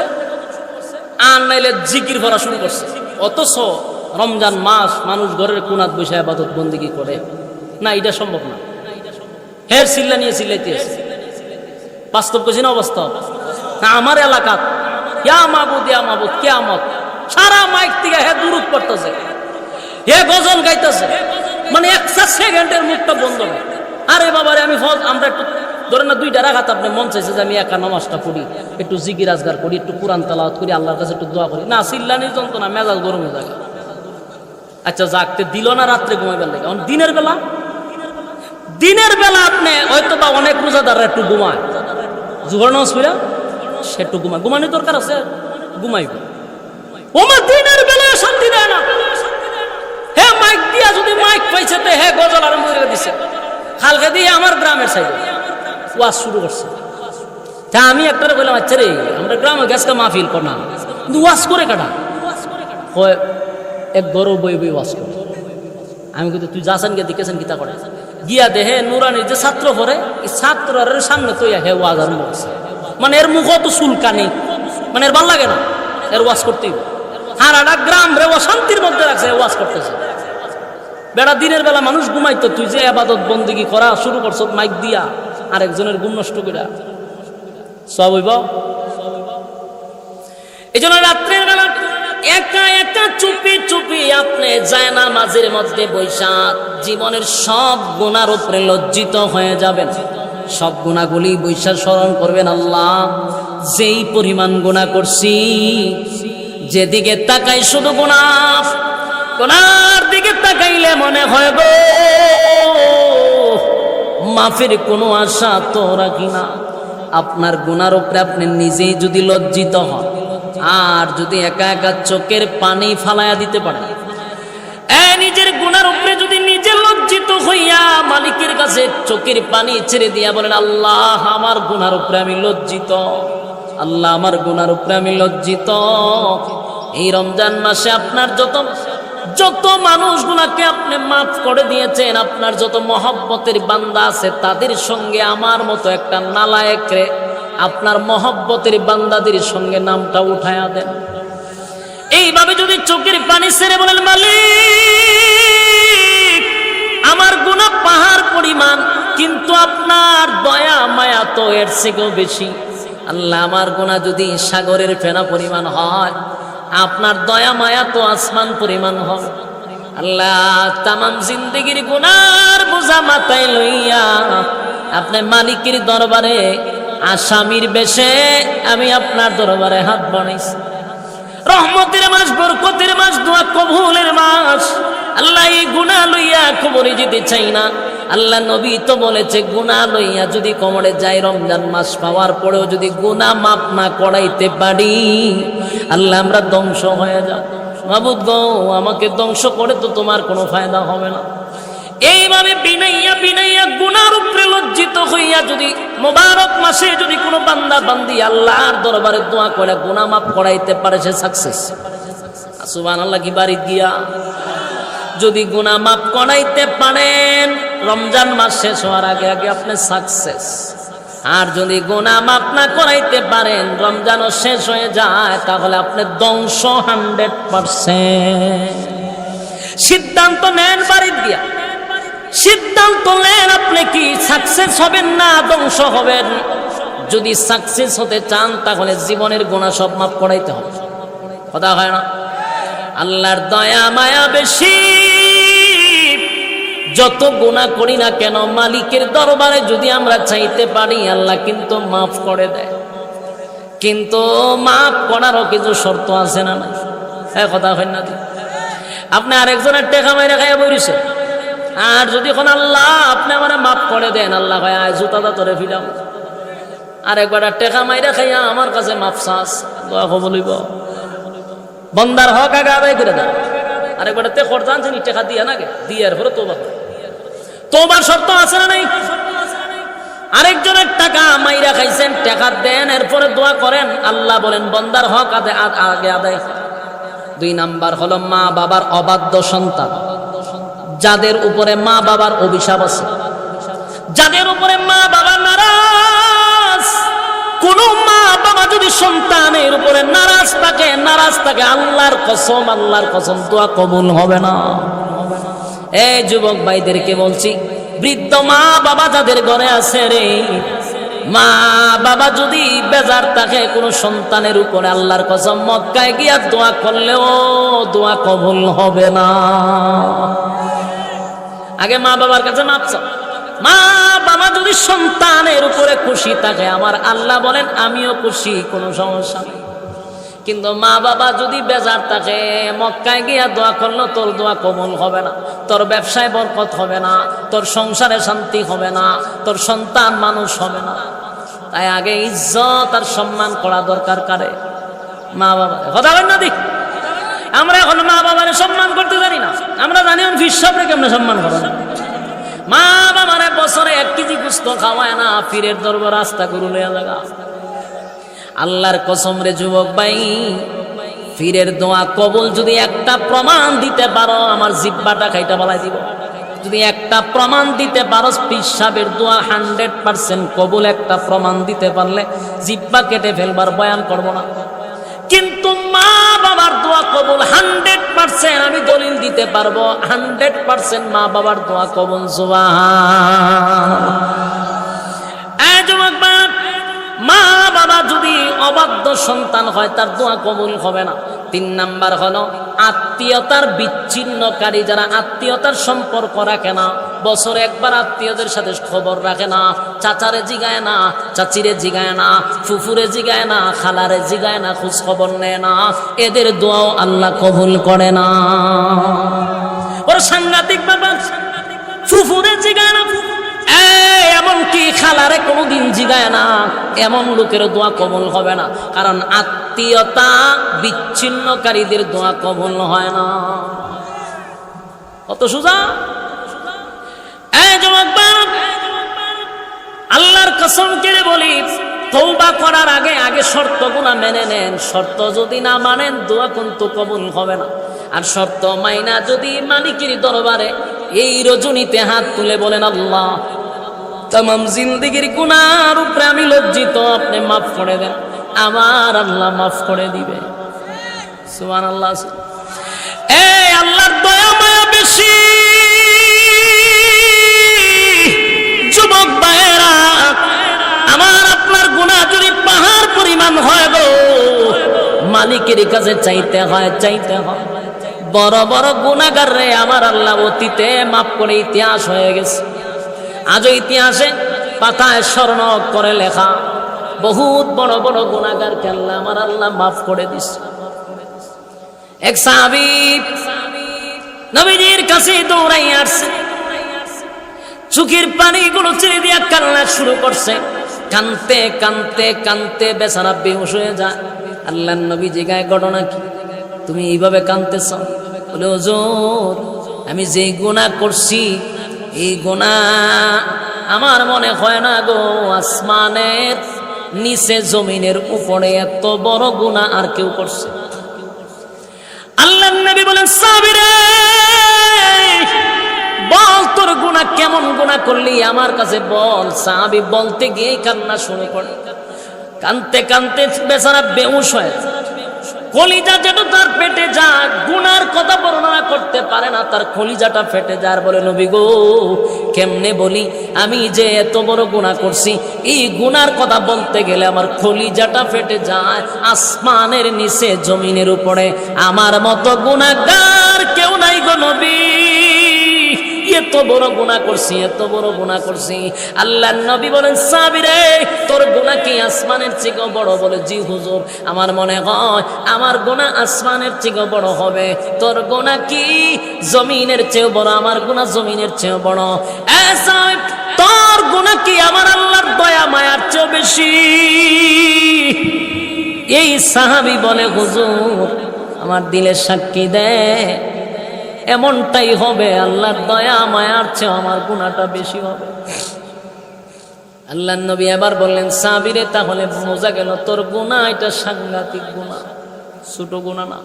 আর নাইলে জিকির ভরা শুরু করছে। অথচ রমজান মাস মানুষ ঘরের কোনাত বসে এবাদত বন্দিগি করে না, এটা সম্ভব না। হের চিল্লা নিয়ে চিল্লাইতে আছে। বাস্তব কইছি না অবাস্তব? আমার এলাকা ইয়া মাবুদ ইয়া মাবুদ কিয়ামত, সারা মাইক থেকে হে দুরুদ পড়তেছে, হে গজল গাইতেছে, মানে 1 সেকেন্ডের মুখটা বন্ধ নেই। আরে বাবারে আমি আমরা একটু ধরেন না 2টা রাকাত আপনি মন চাইছে যে আমি একা নামাজটা পড়ি, একটু জিকির আজগার করি, একটু কোরআন তেলাওয়াত করি, আল্লাহর কাছে একটু দোয়া করি, না চিল্লানির যন্ত্রণা মেজাজ গরম হয়ে যায়। আচ্ছা জাগতে দিল না রাত্রে ঘুমাইবার লাগে। দিনের বেলা, দিনের বেলা আপনি হয়তো বা অনেক রোজাদাররা একটু ঘুমায়, জোহর নামাজ পড়া সে একটু ঘুমায়, ঘুমানোর দরকার আছে, ঘুমাইব। ওমা দিনের বেলা শান্তি দেয় না। হে মাইক দিয়া যদি মাইক পাইছে তো হে গজল আরম্ভ করে দিছে। কালকে দিয়ে আমার গ্রামের সাইডে ওয়াজ শুরু করছে। তা আমি একটারে বললাম, আচ্ছা রে আমরা গ্রামে গ্যাসকে মাহফিল কর না, কিন্তু ওয়াজ করে কাটা এক গরু বই বই ওয়াজ করে। আমি কিন্তু তুই যাচ্ছেন গিয়ে দেখেছেন গীতা করে গিয়া দেহে নুরানির যে ছাত্র পড়ে, এই ছাত্রের সামনে তো হে ওয়াজ আরম্ভ করছে। মানে এর মুখ তো চুলকা নেই, মানে এর ভাল লাগে না, এর ওয়াজ করতেই। আর একটা গ্রাম রে শান্তির মধ্যে রাখছে, ওয়াজ করতেছে। বেড়া দিনের বেলা মানুষ ঘুমাইতো, তুই যে আবাদত বন্দেগী করা শুরু করছ মাইক দিয়া, আরেকজনের ঘুম নষ্ট করে সব হইব। এই জন্য রাত্রের বেলা একা একা চুপি চুপি আপনি যায় না মাঝের মধ্যে বৈশা জীবনের সব গুনার উপরে লজ্জিত হয়ে যাবেন। সব গুনাহগুলি বৈশা স্মরণ করবেন, আল্লাহ যেই পরিমাণ গুনাহ করছি, যেদিকে তাকাই শুধু গুনাহ, গুনার দিকে তাকাইলে মনে হয় গো মাফের কোনো আশা তো রাখি না। আপনার গুনার উপরে আপনি নিজেই যদি লজ্জিত হন, আর যদি একা একা চোখের পানি ফালাইয়া দিতে পারেন, নিজের গুনার উপরে যদি নিজে লজ্জিত হইয়া মালিকের কাছে চোখের পানি ছেড়ে দিয়া বলেন, আল্লাহ আমার গুনার উপরে আমি লজ্জিত, আল্লাহ আমার গুনার উপরে আমি লজ্জিত, এই রমজান মাসে আপনার যত মানুষগুলাকে আপনি মাফ করে দিয়েছেন, আপনার যত মহব্বতের বান্দা আছে তাদের সঙ্গে আমার মতো একটা নালায়েকরে আপনার মহব্বতের বান্দাদের সঙ্গে নামটা উঠায়া দেন। এইভাবে যদি চোখের পানি ছেড়ে বলেন, মালিক আমার গুনাহ পাহাড় পরিমাণ, কিন্তু আপনার দয়া মায়া তো এর থেকেও বেশি। আল্লাহ আমার গুনাহ যদি সাগরের ফেনা পরিমাণ হয়, আপনার দয়া মায়া তো আসমান পরিমাণ হবে। আল্লাহ তামাম জিন্দেগির গুনার বোঝা মাথায় লইয়া আপনি মালিকের দরবারে আসামির বেশে আমি আপনার দরবারে হাত বাড়াইছি। রহমতের মাস, বরকতের মাস, দোয়া কবুলের মাস। আল্লাহ এই গুনাহ লইয়া কবরে যেতে চাই না। আল্লাহ নবী তো বলেছে, গুনাহ লইয়া যদি কবরে যাই, রমজান মাস পাওয়ার পরেও যদি গুনাহ মাফ না করাইতে পারি, আল্লাহ আমরা ধ্বংস হয়ে যাব। মাবুদ গো, আমাকে ধ্বংস করে তো তোমার কোনো ফায়দা হবে না। এইভাবে বিনাইয়া বিনাইয়া গুনার উপরে লজ্জিত হইয়া যদি মোবারক মাসে যদি কোনো বান্দা বান্দি আল্লাহর দরবারে দোয়া করে গুনাহ মাফ করাইতে পারে, সে সাকসেস। সুবহানাল্লাহ কি বাড়ি গিয়া যদি গুনাহ মাফ করাইতে পারেন, রমজান মাস শেষ হওয়ার আগে আগে আপনি সাকসেস। আর যদি গুনাহ মাফ না করাইতে পারেন, রমজানও শেষ হয়ে যায়, তাহলে আপনি ধ্বংস 100%। সিদ্ধান্ত নেন বাড়ি গিয়া, সিদ্ধান্ত নেন আপনি কি সাকসেস হবেন না ধ্বংস হবেন। যদি সাকসেস হতে চান, তাহলে জীবনের গুনাহ সব মাফ করাইতে হবে। কথা হয় না? আল্লাহর দয়া মায়া বেশি। যত গুনাহ করি না কেন, মালিকের দরবারে যদি আমরা চাইতে পারি, আল্লাহ কিন্তু মাফ করে দেয়। কিন্তু মাফ করারও কিছু শর্ত আছে না? নাই কথা হয় না? আপনি আরেকজনের টেকা মাইরা খাইয়া বইছে, আর যদি এখন আল্লাহ আপনি আমার মাফ করে দেন, আল্লাহ ভাই আয় জুতাটা তোরে ফিলাম। আরেকবার টেকা মাইরা খাইয়া আমার কাছে মাফ চাস, দোয়া বলিব বন্দার হক আগে আদায় করে দেন। আরেকবার তে খরচ আনছেন টেকা দিয়া নাকি দিয়ার পরে তোবার শর্ত আছে না নাই? আরেকজনের টাকা মাইরা খাইছেন, টাকা দেন, এরপরে দোয়া করেন, আল্লাহ বলেন বন্দার হক আগে আদায়। 2 নাম্বার হলো মা বাবার অবাধ্য সন্তান, যাদের উপরে মা বাবার অভিশাপ আছে, যাদের উপরে মা বাবা নারাজ। কোন মা বাবা যদি সন্তানের উপরে নারাজ থাকে, আল্লাহর কসম দোয়া কবুল হবে না। এই যুবক ভাইদেরকে বলছি, বৃদ্ধ মা বাবা যাদের ঘরে আছে রে, মা বাবা যদি বেজার থাকে কোনো সন্তানের উপরে, আল্লাহর কসম মক্কায় গিয়া দোয়া করলেও দোয়া কবুল হবে না। আগে মা বাবার কাছে মাপ চাও। মা বাবা যদি সন্তানের উপরে খুশি থাকে, আমার আল্লাহ বলেন আমিও খুশি, কোনো সমস্যা নেই। কিন্তু মা বাবা যদি বেজার থাকে, মক্কায় গিয়া দোয়া করলো তোর দোয়া কবুল হবে না, তোর ব্যবসায় বরকত হবে না, তোর সংসারে শান্তি হবে না, তোর সন্তান মানুষ হবে না। তাই আগে ইজ্জত আর সম্মান করা দরকার কারে? মা বাবা। কথা বলেন না দিক, আমরা এখন মা বাবার সম্মান করতে জানি না। আমরা জানি ফিসাবরে কেমনে সম্মান করা। মা বাবার বছরে 1 কেজি গোস্ত খাওয়ায় না, পীরের দরবার রাস্তা গরু লইয়া লাগা। আল্লাহর কসম রে যুবক ভাই, পীরের দোয়া কবুল যদি একটা প্রমাণ দিতে পারো, আমার জিব্বাটা খাইটা বালাই দিব। যদি একটা প্রমাণ দিতে পারো পিসাবের দোয়া 100% কবুল, একটা প্রমাণ দিতে পারলে জিব্বা কেটে ফেলবার বয়ান করব না। কিন্তু মা বাবার দোয়া কবুল 100%, আমি দলিল দিতে পারবো 100% মা বাবার দোয়া কবুল। সুবহানাল্লাহ। মা বাবা যদি অবাধ্য সন্তান হয়, তার দোয়া কবুল হবে না। 3 নাম্বার হলো আত্মীয়তার বিচ্ছিন্নকারী, যারা আত্মীয়তার সম্পর্ক রাখে না, বছরে একবার আত্মীয়দের সাথে খবর রাখে না, চাচারে জিগায় না, চাচিরে জিগায় না, ফুফুরে জিগায় না, খালারে জিগায় না, খোঁজ খবর নেয় না, এদের দোয়াও আল্লাহ কবুল করে না। ওর সাংঘাতিক ব্যাপার। ফুফুরে জিগায় না, এমনকি খালারে কোনোদিন জিগায় না, এমন লোকের দোয়া কবুল হবে না। কারণ আত্মীয়তা বিচ্ছিন্নকারীদের দোয়া কবুল হয় না। কত সোজা। আল্লাহর কসম করে বলি, তওবা করার আগে শর্তগুলো মেনে নেন, শর্ত যদি না মানেন দোয়া কিন্তু কবুল হবে না। আর শর্ত মাইনা যদি মালিকের দরবারে এই রজনীতে হাত তুলে বলেন আল্লাহ তামাম জিন্দেগির গুনার উপরে আমি লজ্জিত, আপনি মাফ করে দেন, আমার আল্লাহ মাফ করে দিবে। সুবহানাল্লাহ। এই আল্লাহর দয়া মায়া বেশি। যুবক ভাইয়েরা, আমার আপনার গুনাহ যদি পাহাড় পরিমাণ হয় গো, মালিকের কাছে চাইতে হয়, চাইতে হয়। বড় বড় গুনাহগার রে আমার আল্লাহ অতীতে মাফ করে ইতিহাস হয়ে গেছে। আজও ইতিহাসে পাতায় স্মরণ করে লেখা বহুত বড় বড় গুনাহগারকে আল্লাহ আমার আল্লাহ মাফ করে দিচ্ছে। এক সাহাবী নবীজির কাছে দৌড়াই আসছে, চোখের পানিগুলো ছেড়ে দিয়া কান্না শুরু করছে। কানতে কানতে কানতে বেচারা বেহুশ হয়ে যায়। আল্লাহর নবী জিজ্ঞাসা, ঘটনা কি, তুমি এইভাবে কানতেছ? বলে হুজুর, আমি যে গুনাহ করছি এই গুনাহ আমার মনে হয় না গো আসমানের নিচে জমিনের উপরে এত বড় গুনাহ আর কেউ করছে। আল্লাহর নবী বলেন, সাহাবী রে বল তোর গুনাহ কেমন গুনাহ করলি আমার কাছে বল। সাহাবী বলতে গিয়ে কান্না শুরু করে। কানতে কানতে বেচারা বেহুশ হয়ে যায়। কলিজা যেটা তার পেটে যায়, গুনার কথা বর্ণনা করতে পারে না, তার কলিজাটা ফেটে যায়। আর বলে নবী গো কেমনে বলি, আমি যে এত বড় গুনাহ করছি এই গুনার কথা বলতে গেলে আমার কলিজাটা ফেটে যায়। আসমানের নিচে জমিনের উপরে আমার মতো গুনাহগার কেউ নাই গো নবী, এত বড় গুনাহ করছি, এত বড় গুনাহ করছি। আল্লাহর নবী বলেন, সাহাবী রে তোর গুনাহ কি আসমানের চেয়ে বড়? বলে জি হুজুর, আমার মনে হয় আমার গুনাহ আসমানের চেয়ে বড় হবে। তোর গুনাহ কি জমিনের চেয়ে বড়? আমার গুনাহ জমিনের চেয়ে বড়। এ সাহাবী, তোর গুনাহ কি আমার আল্লাহর দয়া মায়ার চেয়ে বেশি? এই সাহাবী বলে, হুজুর আমার দিলের সাক্ষী দেয় এমনটাই হবে, আল্লাহর দয়া মায়ার চেয়ে আমার গুনাহটা বেশি হবে। আল্লাহর নবী এবার বললেন, সাহাবী রে তাহলে বোঝা গেল তোর গুনাহ এটা সাংঘাতিক গুনাহ, ছোট গুনাহ না।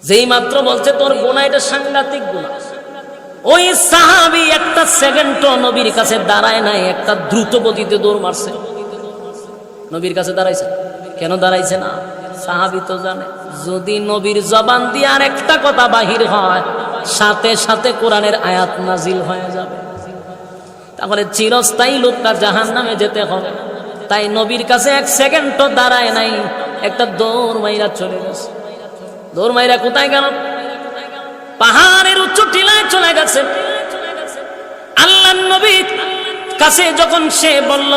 যেই মাত্র বলছে তোর গুনাহ এটা সাংঘাতিক গুনাহ, ওই সাহাবী একটা সেকেন্ডও নবীর কাছে দাঁড়ায় নাই, একটা দ্রুত গতিতে দৌড় মারছে। নবীর কাছে দাঁড়াইছে কেন? দাঁড়াইছে না, সাহাবী তো জানে যদি নবীর জবান দিয়ে আর একটা কথা বাহির হয় সাথে সাথে কোরআনের আয়াত নাজিল হয়ে যাবে, তাহলে চিরস্থায়ী লোকটা জাহান্নামে যেতে হবে। তাই নবীর কাছে এক সেকেন্ডও দাঁড়ায় নাই, একটা দৌড় মাইরা চলে গেছে। দৌড় মাইরা কোথায় গেল? পাহাড়ের উচ্চ টিলায় চলে গেছে। আল্লাহর নবীর কাছে যখন সে বলল,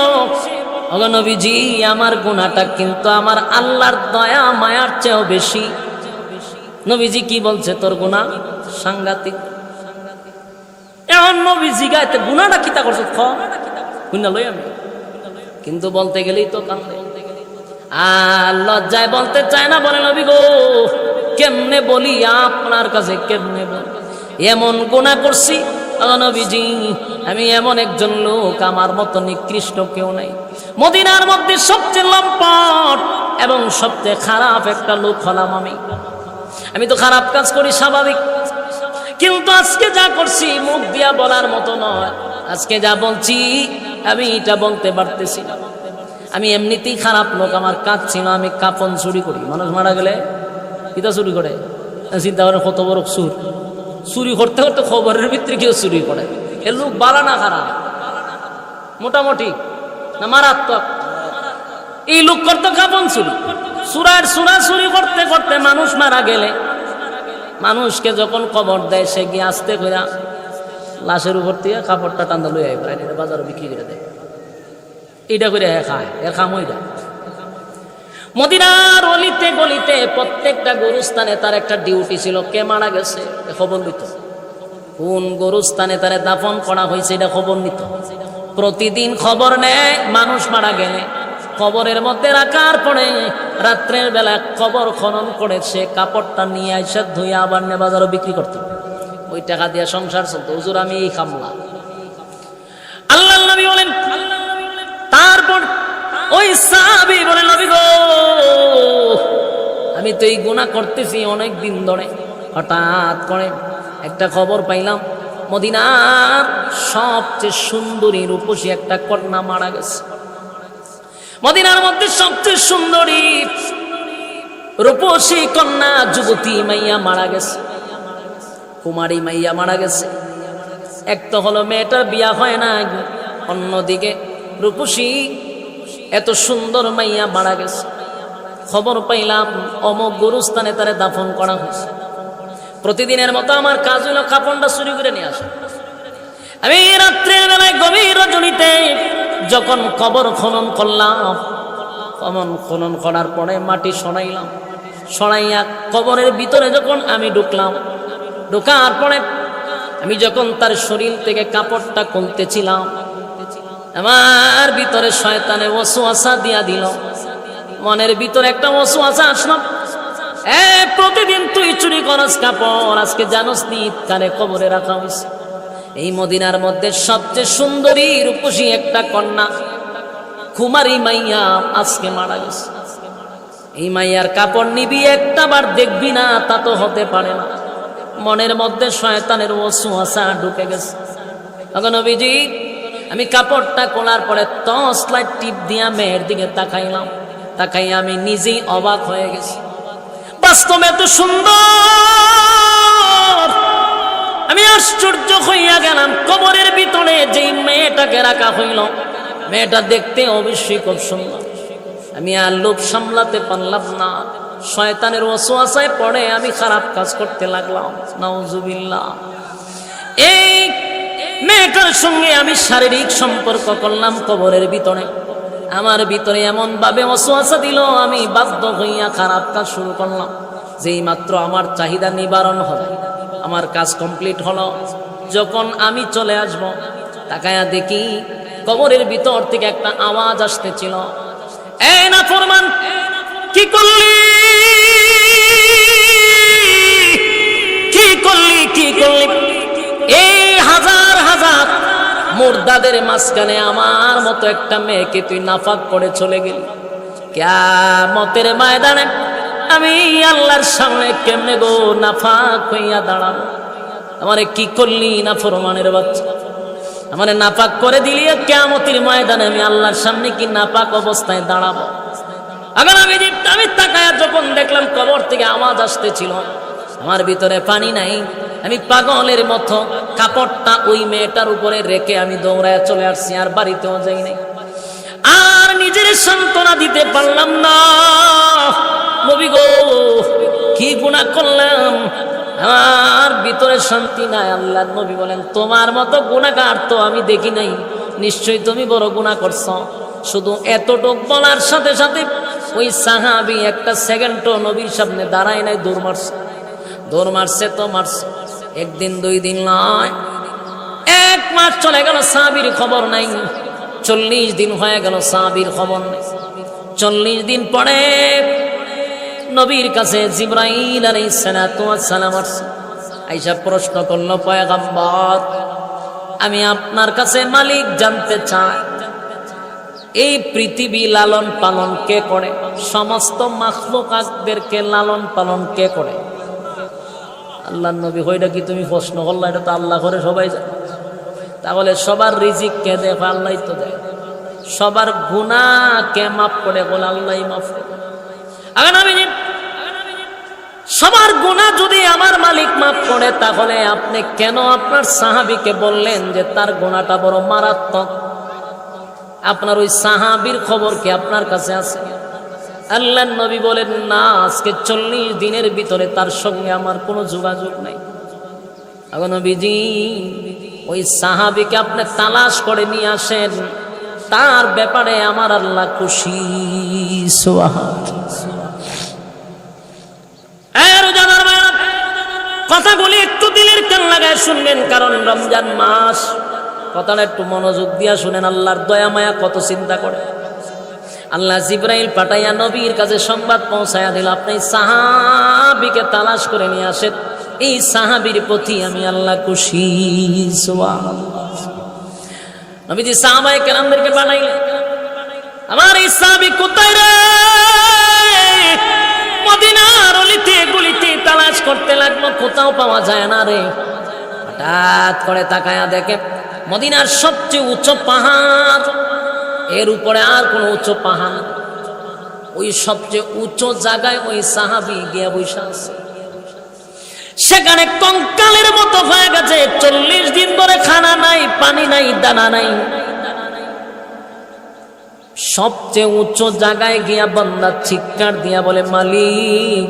ওগো নবীজি আমার গুনাহটা কিন্তু আমার আল্লাহর দয়া মায়ার চেয়েও বেশি। নবীজি কি বলছে? তোর গুনাহ সাংঘাতিক। এখন নবীজি গাইতে গুনাহটা কিতা করছে গুনাহ লই আমি, কিন্তু বলতে গেলেই তো কান্দে। আর লজ্জায় বলতে চায় না, বলে নবী গো কেমনে বলি আপনার কাছে, কেমনে বলি, এমন গুনাহ করছি নবীজি আমি এমন একজন লোক, আমার মতো নিকৃষ্ট কেউ নাই। মদিনার মধ্যে সবচেয়ে লম্পট এবং সবচেয়ে খারাপ একটা লোক হলাম আমি। আমি তো খারাপ কাজ করি স্বাভাবিক, কিন্তু আজকে যা করছি মুখ দিয়া বলার মতো নয়। আজকে যা বলছি আমি এটা বলতে পারতেছি না। আমি এমনিতেই খারাপ লোক, আমার কাজ ছিল আমি কাফন চুরি করি। মানুষ মারা গেলে কিতা চুরি করে, চিন্তা করেন কত বড় চুর। চুরি করতে করতে খবরের ভিতরে কেউ চুরি করে। এ লোক বালা না খারাপ, মোটামুটি না মারাত্মক। এই লোক করতে কাপন চুরি, সুরা চুরি করতে করতে মানুষ মারা গেলে মানুষকে যখন কবর দেয় সে গিয়ে আস্তে করে লাশের উপর দিয়ে কাপড়টা টান্দা লই আইব, বাজারে বিক্রি করে দেয়। এইটা করে খায়, এর খাম ওইটা। মদিনার অলিতে গলিতে প্রত্যেকটা গরুস্থানে তার একটা ডিউটি ছিল। কে মারা গেছে খবর নিত, কোন গরুস্থানে তারে দাফন করা হয়েছে এটা খবর নিত। প্রতিদিন খবর নেয়, মানুষ মারা গেলে কবরের মধ্যে রাখার পরে রাত্রের বেলা কবর খনন করে সে কাপড়টা নিয়ে এসে ধুয়ে আবার নিয়ে বাজারে বিক্রি করত। ওই টাকা দিয়ে সংসার চলতো। হুজুর আমি এই খামলা। আল্লাহর নবী বলেন, তারপর ওই সাহাবী বলেন তো এই গুনাহ করতেছি অনেক দিন ধরে। হঠাৎ করে একটা খবর পাইলাম, মদিনার সবচেয়ে সুন্দরী রূপসী একটা কন্যা মারা গেছে। মদিনার মধ্যে সবচেয়ে সুন্দরী রূপসী কন্যা যুবতী মাইয়া মারা গেছে, কুমারী মাইয়া মারা গেছে। এক তো হলো মেয়েটার বিয়া হয় না, অন্যদিকে রূপসী এত সুন্দর মাইয়া মারা গেছে। খবর পাইলাম অমুক গুরুস্থানে তারে দাফন করা হয়েছে। প্রতিদিনের মতো আমার কাজ হলো কাপড়টা চুরি করে নিয়ে আসা। আমি রাত্রের বেলায় গভীর রজনীতে যখন কবর খনন করলাম, খনন করার পরে মাটি সরাইলাম, সরাইয়া কবরের ভিতরে যখন আমি ঢুকলাম, ঢোকার পরে আমি যখন তার শরীর থেকে কাপড়টা খুলতেছিলাম, আমার ভিতরে শয়তানে ওয়াসওয়াসা দিয়া দিল। মনের ভিতরে একটা ওয়াসওয়াসা আসলো, প্রতিদিন তুই চুরি করস কাপড়, আজকে জানোস নি কানে কবরে রাখা হয়েছে। এই মদিনার মধ্যে সবচেয়ে সুন্দরী রূপসী একটা কন্যা কুমারী মাইয়া আজকে মারা গেছে। এই মাইয়ার কাপড় নিবি একটা বার দেখবি না, তা তো হতে পারে না। মনের মধ্যে শয়তানের ওয়াসওয়াসা ঢুকে গেছে। তখন নবীজি আমি কাপড়টা খোলার পরে টর্চ লাইট টিপ দিয়া মেয়ের দিকে তাকাইলাম, তাকাই আমি নিজেই অবাক হয়ে গেছি। বাস্তবে এত সুন্দর, আমি আশ্চর্য হইয়া গেলাম। কবরের ভিতরে যেই মেয়েটাকে রাখা হইল, মেয়েটা দেখতে অবশ্যই খুব সুন্দর। আমি আর লোভ সামলাতে পারলাম না, শয়তানের ওয়াসওয়াসায় পড়ে আমি খারাপ কাজ করতে লাগলাম। নাউজুবিল্লাহ। এই মেয়েটার সঙ্গে আমি শারীরিক সম্পর্ক করলাম কবরের ভিতরে। আমার ভিতরে এমন ভাবে ওয়াসওয়াসা দিল, আমি বাধ্য হইয়া খারাপ কাজ শুরু করলাম। যেই মাত্র আমার চাহিদা নিবারণ হলো, আমার কাজ কমপ্লিট হলো, যখন আমি চলে আসব, তাকায়া দেখি কবরের ভিতর থেকে একটা আওয়াজ আসতেছিল, এই নাফরমান কি করলি, কি করলি, কি করলি? এই হাজার হাজার মুর্দাদের মাঝখানে আমার মতো একটা মেয়েকে তুই নাফাক করে চলে গেলি। কিয়ামতের ময়দানে আমি আল্লাহর সামনে কেমনে গো নাফাক হইয়া দাঁড়াবো? আমারে কি করলি নাফরমানের বাচ্চা, আমারে নাপাক করে দিলি, কিয়ামতের ময়দানে আমি আল্লাহর সামনে কি নাপাক অবস্থায় দাঁড়াবো? আবার আমি তাকায়া যখন দেখলাম কবর থেকে আওয়াজ আসতেছিল, আমার ভিতরে পানি নাই। আমি পাগলের মতো কাপড়টা ওই মেয়েটার উপরে রেখে আমি দৌড়ায় চলে আসছি, আর বাড়িতেও যাই নাই। আর নিজের সান্ত্বনা দিতে পারলাম না। নবী গো কি গুনাহ করলাম, আমার ভিতরে শান্তি নাই। আল্লাহর নবী বলেন, তোমার মতো গুনাহগার তো আমি দেখি নাই, নিশ্চয়ই তুমি বড় গুনাহ করছো। শুধু এতটুক বলার সাথে সাথে ওই সাহাবী একটা সেকেন্ডও নবীর সামনে দাঁড়ায় নাই, দৌড় মারছে। দৌড় মারছে তো মারছে, একদিন দুই দিন নয়, 1 মাস চলে গেল, সাহাবীর খবর নাই। 40 দিন হয়ে গেল, সাহাবীর খবর নেই। 40 দিন পরে নবীর কাছে জিবরাইল আলাইহিস সালাতু ওয়াস সালাম আসছে। আয়েশা প্রশ্ন করল, পয়গম্বর আমি আপনার কাছে মালিক জানতে চাই, এই পৃথিবী লালন পালন কে করে? সমস্ত মাখলুকাতদেরকে লালন পালন কে করে? আল্লাহর নবী, হইটা কি তুমি প্রশ্ন করলা? এটা তো আল্লাহ করে, সবাই জানে। তাহলে সবার রিজিক কে দেয়? আল্লাহই তো দেয়। সবার গুনাহ কে মাফ করে? বলে আল্লাহই মাফ করে। সবার গুনাহ যদি আমার মালিক মাফ করে, তাহলে আপনি কেন আপনার সাহাবীকে বললেন যে তার গুনাহটা বড় মারাত্মক? আপনার ওই সাহাবীর খবর কি আপনার কাছে আছে? আল্লাহর নবী বলেন, না, আজকে 40 দিনের ভিতরে তার সঙ্গে আমার কোনো যোগাযোগ নাই। এখন নবীজি ওই সাহাবীকে আপনি তালাশ করে নিয়ে আসেন, তার ব্যাপারে আমার আল্লাহ খুশি। সুবহানাল্লাহ। কথাগুলি একটু দিলের কান লাগায় শুনবেন, কারণ রমজান মাস। কথাটা একটু মনোযোগ দিয়া শুনেন। আল্লাহর দয়া মায়া কত চিন্তা করে। আল্লাহ জিবরাইল পাঠাইয়া নবীর কাছে সংবাদ পৌঁছায়া দিল, আপনি সাহাবীকে তালাশ করে নিয়ে আসেন, এই সাহাবীর প্রতি আমি আল্লাহ খুশি। সুবহানাল্লাহ। নবীজি সাহাবায়ে কেরামদেরকে বানাইলেন, আমার এই সাহাবী কোথায় রে? মদিনার পাওয়া যায় না রে। হঠাৎ করে তাকায়া দেখে মদিনার সবচেয়ে উঁচু পাহাড়, এর উপরে আর কোনো উঁচু পাহাড়, ওই সবচেয়ে উঁচু জায়গায় ওই সাহাবী গিয়া বসে আছে। সেখানে কঙ্কালের মতো হয়ে গেছে, 40 দিন ধরে খানা নাই, পানি নাই, দানা নাই। সবচেয়ে উঁচু জায়গায় গিয়া বান্দা চিৎকার দিয়া বলে, মালিক,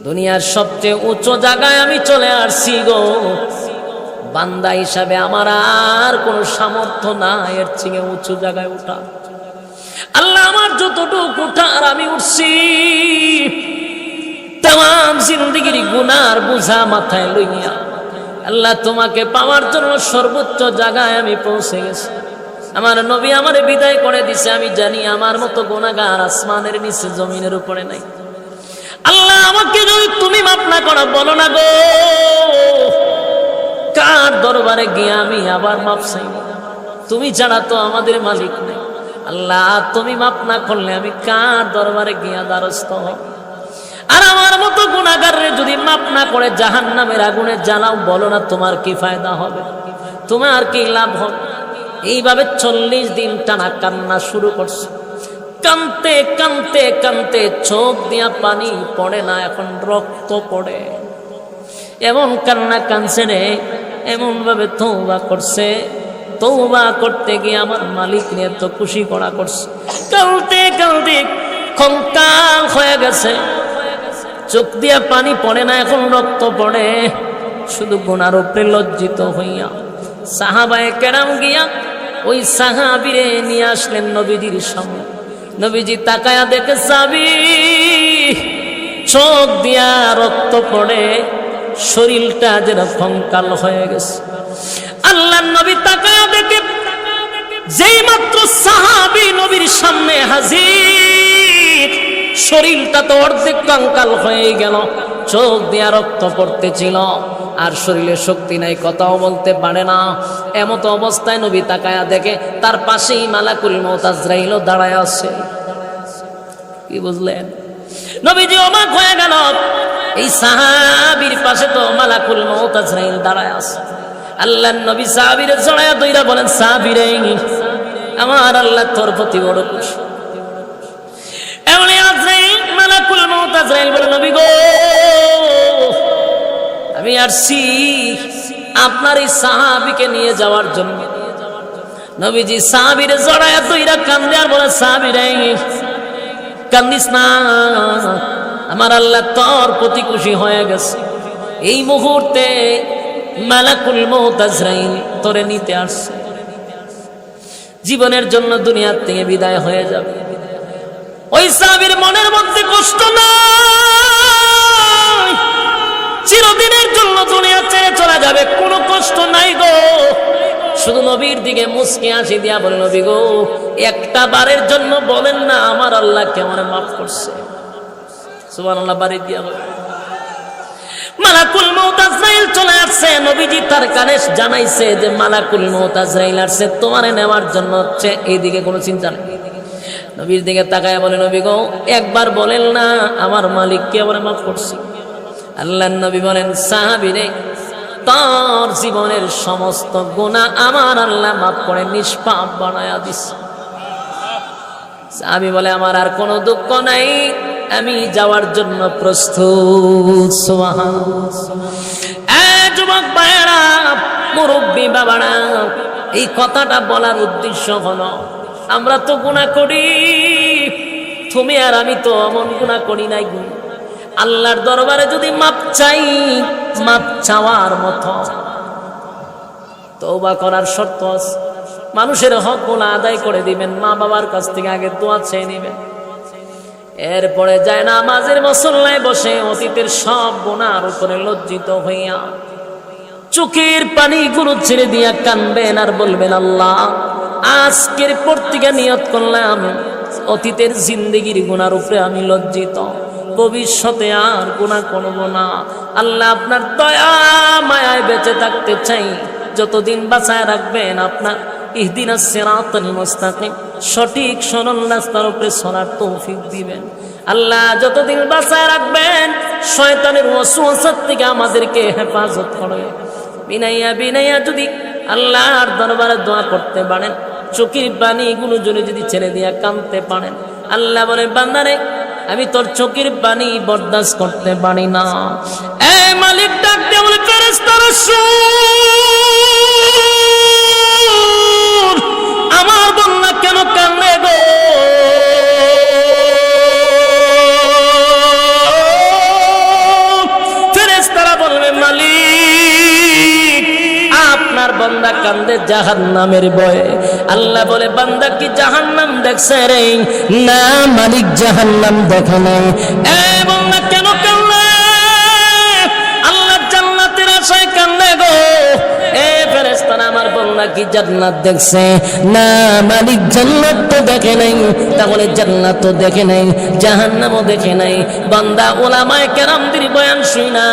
দুনিয়ার সবচেয়ে উঁচু জায়গায় আমি চলে আসছি গো, বান্দা হিসাবে আমার আর কোনো সামর্থ্য নাই এর থেকে উঁচু জায়গায় উঠা। আল্লাহ, আমার যতটুকু উঠার আমি উঠছি, তাম জিন্দেগির গুনার বোঝা মাথায় লইয়া আল্লাহ তোমাকে পাওয়ার জন্য সর্বোচ্চ জায়গায় আমি পৌঁছে গেছি। আমার নবী আমারে বিদায় করে দিছে, আমি জানি আমার মতো গুনাহগার আসমানের নিচে জমিনের উপরে নাই। আল্লাহ, আমাকে যদি তুমি মাফ না করো, বলো না গো, কার দরবারে গিয়ে আমি আবার মাফ চাইব? তুমি ছাড়া তো আমাদের মালিক নেই। আল্লাহ, তুমি মাফ না করলে আমি কার দরবারে গিয়া দ্বারস্থ হব? আর আমার মতো গুনাহগারে যদি মাফ না করে জাহান্নামের আগুনে জ্বালাও, বলো না তোমার কি ফায়দা হবে, তোমার কি লাভ হবে? এইভাবে 40 দিন টানা কান্না শুরু করছে। কানতে কানতে কানতে চোখ দিয়া পানি পড়ে না, এখন রক্ত পড়ে। এমন কান্না কানছে রে, এমন ভাবে তওবা করছে, তওবা করতে গিয়ে আমার মালিক নিয়ে তো খুশি করা করছে। কালতে কালতে কঙ্কাল হয়ে গেছে, চোখ দিয়া পানি পড়ে না, এখন রক্ত পড়ে। শুধু গুনার উপরে লজ্জিত হইয়া সাহাবায়ে কেরাম গিয়া ওই সাহাবীরে নিয়ে আসলেন নবীজির সামনে। নবীজি তাকায়া দেখে সাহাবী চোখ দিয়া রক্ত পড়ে, শরীরটা যেন কঙ্কাল হয়ে গেছে। আল্লাহর নবী তাকায়া দেখে যেই মাত্র সাহাবী নবীর সামনে হাজির, শরীরটা তো অর্ধেক কঙ্কাল হয়ে গেল, চোখ দিয়া রক্ত পড়তেছিল, আর শরীরে শক্তি নাই, কথাও বলতে পারে না। এমত অবস্থায় নবী তাকায়া দেখে তার পাশেই মালাকুল মউত আজরাইল দাঁড়ায় আছে। কি বুঝলেন? নবীজি অবাক হয়ে গেল, এই সাহাবীর পাশে তো মালাকুল মউত আজরাইল দাঁড়ায় আছে। আল্লাহর নবী সাহাবীরে জড়ায়া ধইরা বলেন, সাহাবীরে, আমার আল্লাহ তোর প্রতি বড় খুশি। এমনি আজরাইল, মালাকুল মউত আজরাইল বলে, নবী গো, আমি আসছি আপনার এই সাহাবীকে নিয়ে যাওয়ার জন্য। নবীজি সাহাবীরে জড়ায়া ধইরা কান্দে আর বলে, সাহাবীরে, কান্দিস না, আমার আল্লাহ তোর প্রতি খুশি হয়ে গেছে। এই মুহূর্তে মালাকুল মউত আজরাইল তোরে নিতে আসছে, জীবনের জন্য দুনিয়ার থেকে বিদায় হয়ে যাবে। ওই সাহাবীর মনের মধ্যে কষ্ট নাই, চিরদিনের জন্য দুনিয়া ছেড়ে চলে যাবে, কোনো কষ্ট নাই গো। শুধু নবীর দিকে মুস্কি হাসি দিয়া বলে, নবী গো, একটা বারের জন্য বলেন না আমার আল্লাহ কেমন মাফ করছে। সুবহানাল্লাহ, বাড়ি দিয়া বলে। মালাকুল মউত আজরাইল চলে আসছে। নবীজি তার কানে জানাইছে যে মালাকুল মউত আজরাইল আসছে তোমারে নেওয়ার জন্য, হচ্ছে এইদিকে কোনো চিন্তা নেই। নবীর দিকে তাকায় বলে, নবী গো, একবার বলেন না আমার মালিক কেমন মাফ করছে। আল্লাহর নবী বলেন, সাহাবীরে, তোর জীবনের সমস্ত গুনাহ আমার আল্লাহ মাফ করে নিষ্পাপ বানায়া দিছে। সাহাবী বলে, আমার আর কোনো দুঃখ নাই, আমি যাওয়ার জন্য প্রস্তুত। সুবহানাল্লাহ। যুবক ভাইয়েরা, মুরব্বী বাবারা, এই কথাটা বলার উদ্দেশ্য হলো, আমরা তো গুনাহ করি, তুমি আর আমি তো এমন গুনাহ করি নাই। আল্লাহর দরবারে যদি মাপ চাই, মাপ চাওয়ার মতো তওবা করার শর্ত আছে। মানুষের হকগুলো আদায় করে দিবেন, মা বাবার কাছ থেকে আগে দোয়া চেয়ে নেবেন, এরপরে যায় না নামাজের মুসল্লায় বসে অতীতের সব গুনার উপরে লজ্জিত হইয়া চোখের পানিগুলো ছেড়ে দিয়া কানবেন আর বলবেন, আল্লাহ, আজকের পর থেকে নিয়ত করলাম অতীতের জিন্দেগির গুনার উপরে আমি লজ্জিত, ভবিষ্যতে আর গুনাহ করব না। আল্লাহ, আপনার দয়া মায়ায় বেঁচে থাকতে চাই, যতদিন বাঁচায় রাখবেন আপনার ইহদিনাস সিরাতাল মুস্তাকিম, সঠিক সরল রাস্তার উপরে চলার তৌফিক দিবেন। আল্লাহ যতদিন বাঁচায় রাখবেন শয়তানের ওয়াসওয়াসা থেকে আমাদেরকে হেফাজত করে। বিনাইয়া বিনাইয়া যদি আল্লাহর দরবারে দোয়া করতে পারেন, চোখের পানিগুলো যদি ছেড়ে দিয়া কাঁদতে পারেন, আল্লাহ বলে বান্দারে আমি তোর চোখের পানি বরদাস্ত করতে পারি না। এ মালিক ডাক দিয়ে বলে ফেরেশতারা শুন, আমার বান্দা কেন কান্দে গো? ফেরেশতারা বলবে মালিক আপনার বান্দা কান্দে জাহান্নামের ভয়ে। আল্লাহ বলে বান্দা কি জাহান্নাম দেখছে রে? না মালিক জাহান্নাম দেখে নাই। এ বান্দা কেন কান্দে? আল্লাহ জান্নাতের আশায় কান্দে গো। এ ফেরেশতারা আমার বান্দা কি জান্নাত দেখছে? না মালিক জান্নাত তো দেখে নাই। তাহলে জান্নাত তো দেখে নাই, জাহান্নামও দেখে নাই। বান্দা উলামায়ে কেরামদের বয়ান শুনা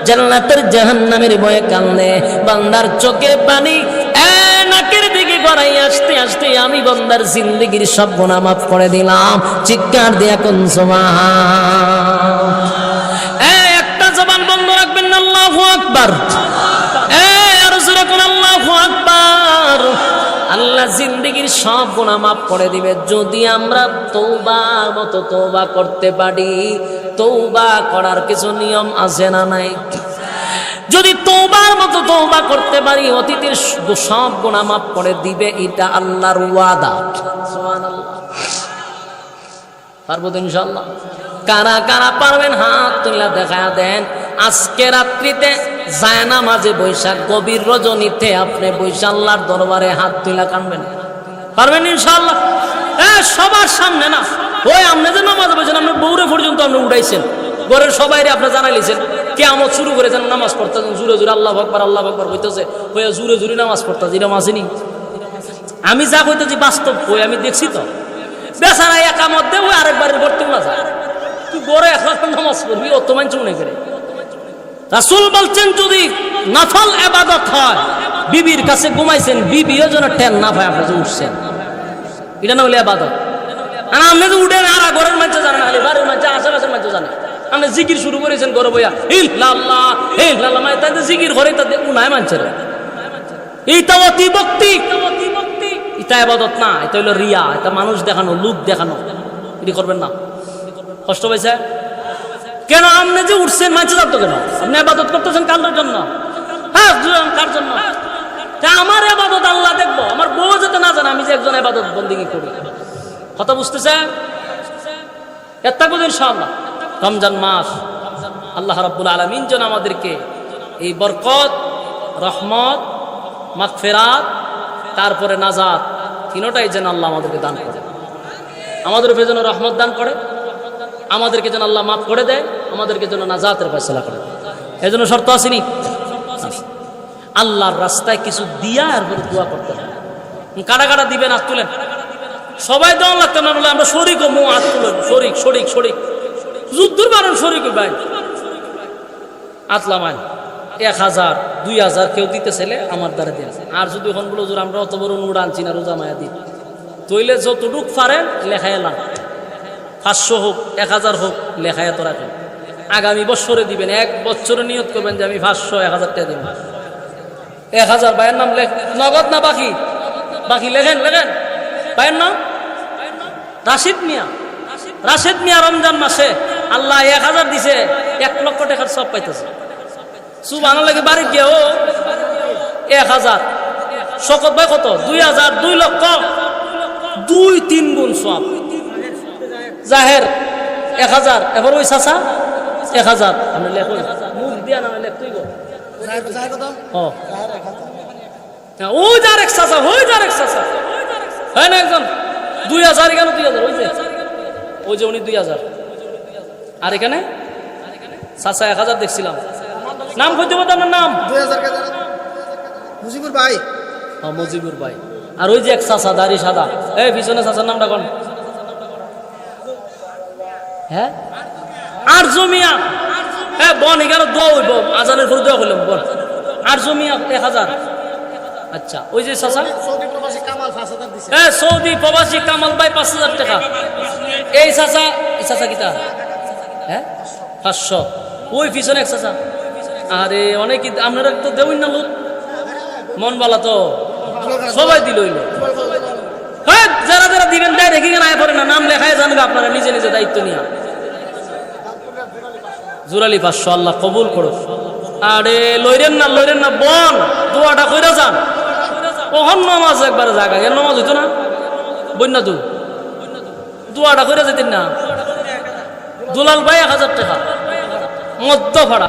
জান্নাতের জাহান্নামের ভয়ে কান্দে। বান্দার চোখের পানি নাকের দিকে গড়াই আসতে আসতে আমি বান্দার জিন্দেগির সব গুনাহ মাফ করে দিলাম। চিৎকার দিয়া কোন সুবহান। একটা জবান বন্ধ রাখবেন না, আল্লাহু আকবার। আর জোরে কোন আল্লাহু আকবার। আল্লাহ জিন্দেগির সব গুনাহ মাফ করে দিবে যদি আমরা তওবার মতো তওবা করতে পারি। তওবা করার কিছু নিয়ম আছে না নাই? যদি তওবার মতো তওবা করতে পারি অতীতের সব গুনাহ মাফ করে দিবে, এটা আল্লাহর ওয়াদা। সুবহানাল্লাহ। পারবো তো ইনশাআল্লাহ? কারা কারা পারবেন হাত তুলে দেখা দেন। আজকে রাত্রিতে জায়নামাজে বৈশা গভীর রজনীতে আপনি বৈশা আল্লাহর দরবারে হাত তুলে কানবেন, পারবেন ইনশাআল্লাহ? সবার সামনে না, ওই আপনি যে নামাজে বসেন আপনি বউরে পর্যন্ত আপনি উঠাইছেন, ঘরের সবাইরে আপনি জানাইছেন, কিয়ামত শুরু করেছেন নামাজ পড়তেছেন জুরে জুরে আল্লাহু আকবার হইতেছে, হইয়া জুরে জুরে নামাজ পড়তেছে। এরকম আসেনি? আমি যা কইতেছি বাস্তব কই, আমি দেখছি তো। বেচারা একামত দেব আরেকবারের ভর্তি না যায়, তুই বড় এখন নামাজ পড়বি অত মানছ মনে করে। রাসূল বলছেন যদি নফল ইবাদত হয়, বিবির কাছে ঘুমাইছেন, বিবিও যেন টেন না পায় আপনি যে উঠছেন, এটা না হলে ইবাদত। আর আপনি যে উঠেন আর ঘরের মাঝে জানেন, খালি বাড়ির মাঝে আশেপাশের মাঝে জানেন, আপনি জিকির শুরু করেছেন ঘরে বইয়া ইল্লাল্লাহ ইল্লাল্লাহ, মানে তাদের জিকির ঘরে তাদের উনায় মানছে রে। এইটা অতি ভক্তি, এটা ইবাদত না, এটা হলো রিয়া, এটা মানুষ দেখানো, লোক দেখানো। এটি করবেন না। কষ্ট পাইছে কেন? আপনি যে উঠছেন মানছে যাবো কেন? আপনি ইবাদত করতেছেন কার জন্য? হ্যাঁ, কার জন্য? আমার ইবাদত আল্লাহ দেখবো, আমার বউ যাতে না জানে আমি যে একজন ইবাদত বন্দেগী করি। কথা বুঝতেছে? এটা বুঝুন ইনশাআল্লাহ। রমজান মাস আল্লাহ রাব্বুল আলামিন যেন আমাদেরকে এই বরকত, রহমত, মাগফিরাত, তারপরে নাজাত, তিনটাই যেন আল্লাহ আমাদেরকে দান করে। আমাদের উপরে যেন রহমত দান করে, আমাদেরকে যেন আল্লাহ মাফ করে দেয়, আমাদেরকে যেন নাজাতের ফয়সালা করে। এই জন্য শর্ত আসেনি? আল্লাহর রাস্তায় কিছু দিয়া এরপরে দোয়া করতে হবে। কাটা কাটা দিবেন, হাত তুলেন, সবাই দেওয়া লাগতো না, বলে আমরা শরিক ও মুখ হাত তুলেন, শরিক শরিক শরিক, যুদ্ধর বারণ শরিক ভাই আতলামায় 1000 2000 কেউ দিতে চাইলে আমার দ্বারা দিয়ে। আর যদি এখন বলো জোর আমরা অত বড় নুড় আনছি না, রোজা মায়া দিই, তৈলে যতটুক পারেন লেখায় এলাম, 500 হোক 1000 হোক লেখায় তো রাখেন। আগামী বছরে দিবেন, এক বছরে নিয়ত করবেন যে আমি 500 1000 টাকা দিব। 1000 ভাইয়ের নাম লেখ, নগদ না বাকি? বাকি লেখেন, লেখেন ভাইয়ের নাম রাশিদ মিয়া। রাশিদ মিয়া রমজান মাসে আল্লাহ 1000 দিছে, 1 লক্ষ টাকার সব পাইতেছে। সুবহানাল্লাহ। বাড়ি গিয়ে ও 1000, শকত ভাই কত? 2000, 2 লক্ষ, 2-3 গুণ সব। জাহের 1000, এবার ওই চাচা 1000, আপনি লেখুন, মুখ দিয়া না লেখ তুই গো। ওই যার এক চাচা, ওই যার এক চাচা, হয় না একজন 2000, কেন 2000? ওই যে উনি 2000, আর এখানে চাচা 1000 দেখছিলাম। নাম কইতে পারতাম না, নাম 2000 কে মুজিবুর ভাই। হ্যাঁ, মুজিবুর ভাই। আর ওই যে এক চাচা দাড়ি সাদা, এই পিছনে চাচার নামটা কোন? হ্যাঁ, আর জমিয়া। হ্যাঁ, বন এখানে দোয়া হইব, আজানের পর দোয়া হইলাম বন। আর জমিয়া 1000। আচ্ছা, ওই যে চাচা সৌদি প্রবাসী কামাল 5000 দিছে। হ্যাঁ, সৌদি প্রবাসী কামাল ভাই 5000 টাকা। এই চাচা চাচা কিতা হ্যাঁ 500 ওই পিছনে এক চাচা আরে অনেক আপনারা তো দেবেন না লোক মন বালা তো সবাই দিল হ্যাঁ যারা যারা দিবেন তাই রেখে কেন আয় পড়ে না নাম লেখায় জানবে আপনারা নিজে নিজে দায়িত্ব নিয়ে জুরালি 500 আল্লাহ কবুল করো আরে লইরেন না বন দোয়াটা কইরা যান ওহন নামাজ একবারে জায়গা এর নামাজ হইতো না বন্যা তো দোয়াটা কইরা যেতেন না দুলাল ভাই 1000 টাকা মধ্য ভাড়া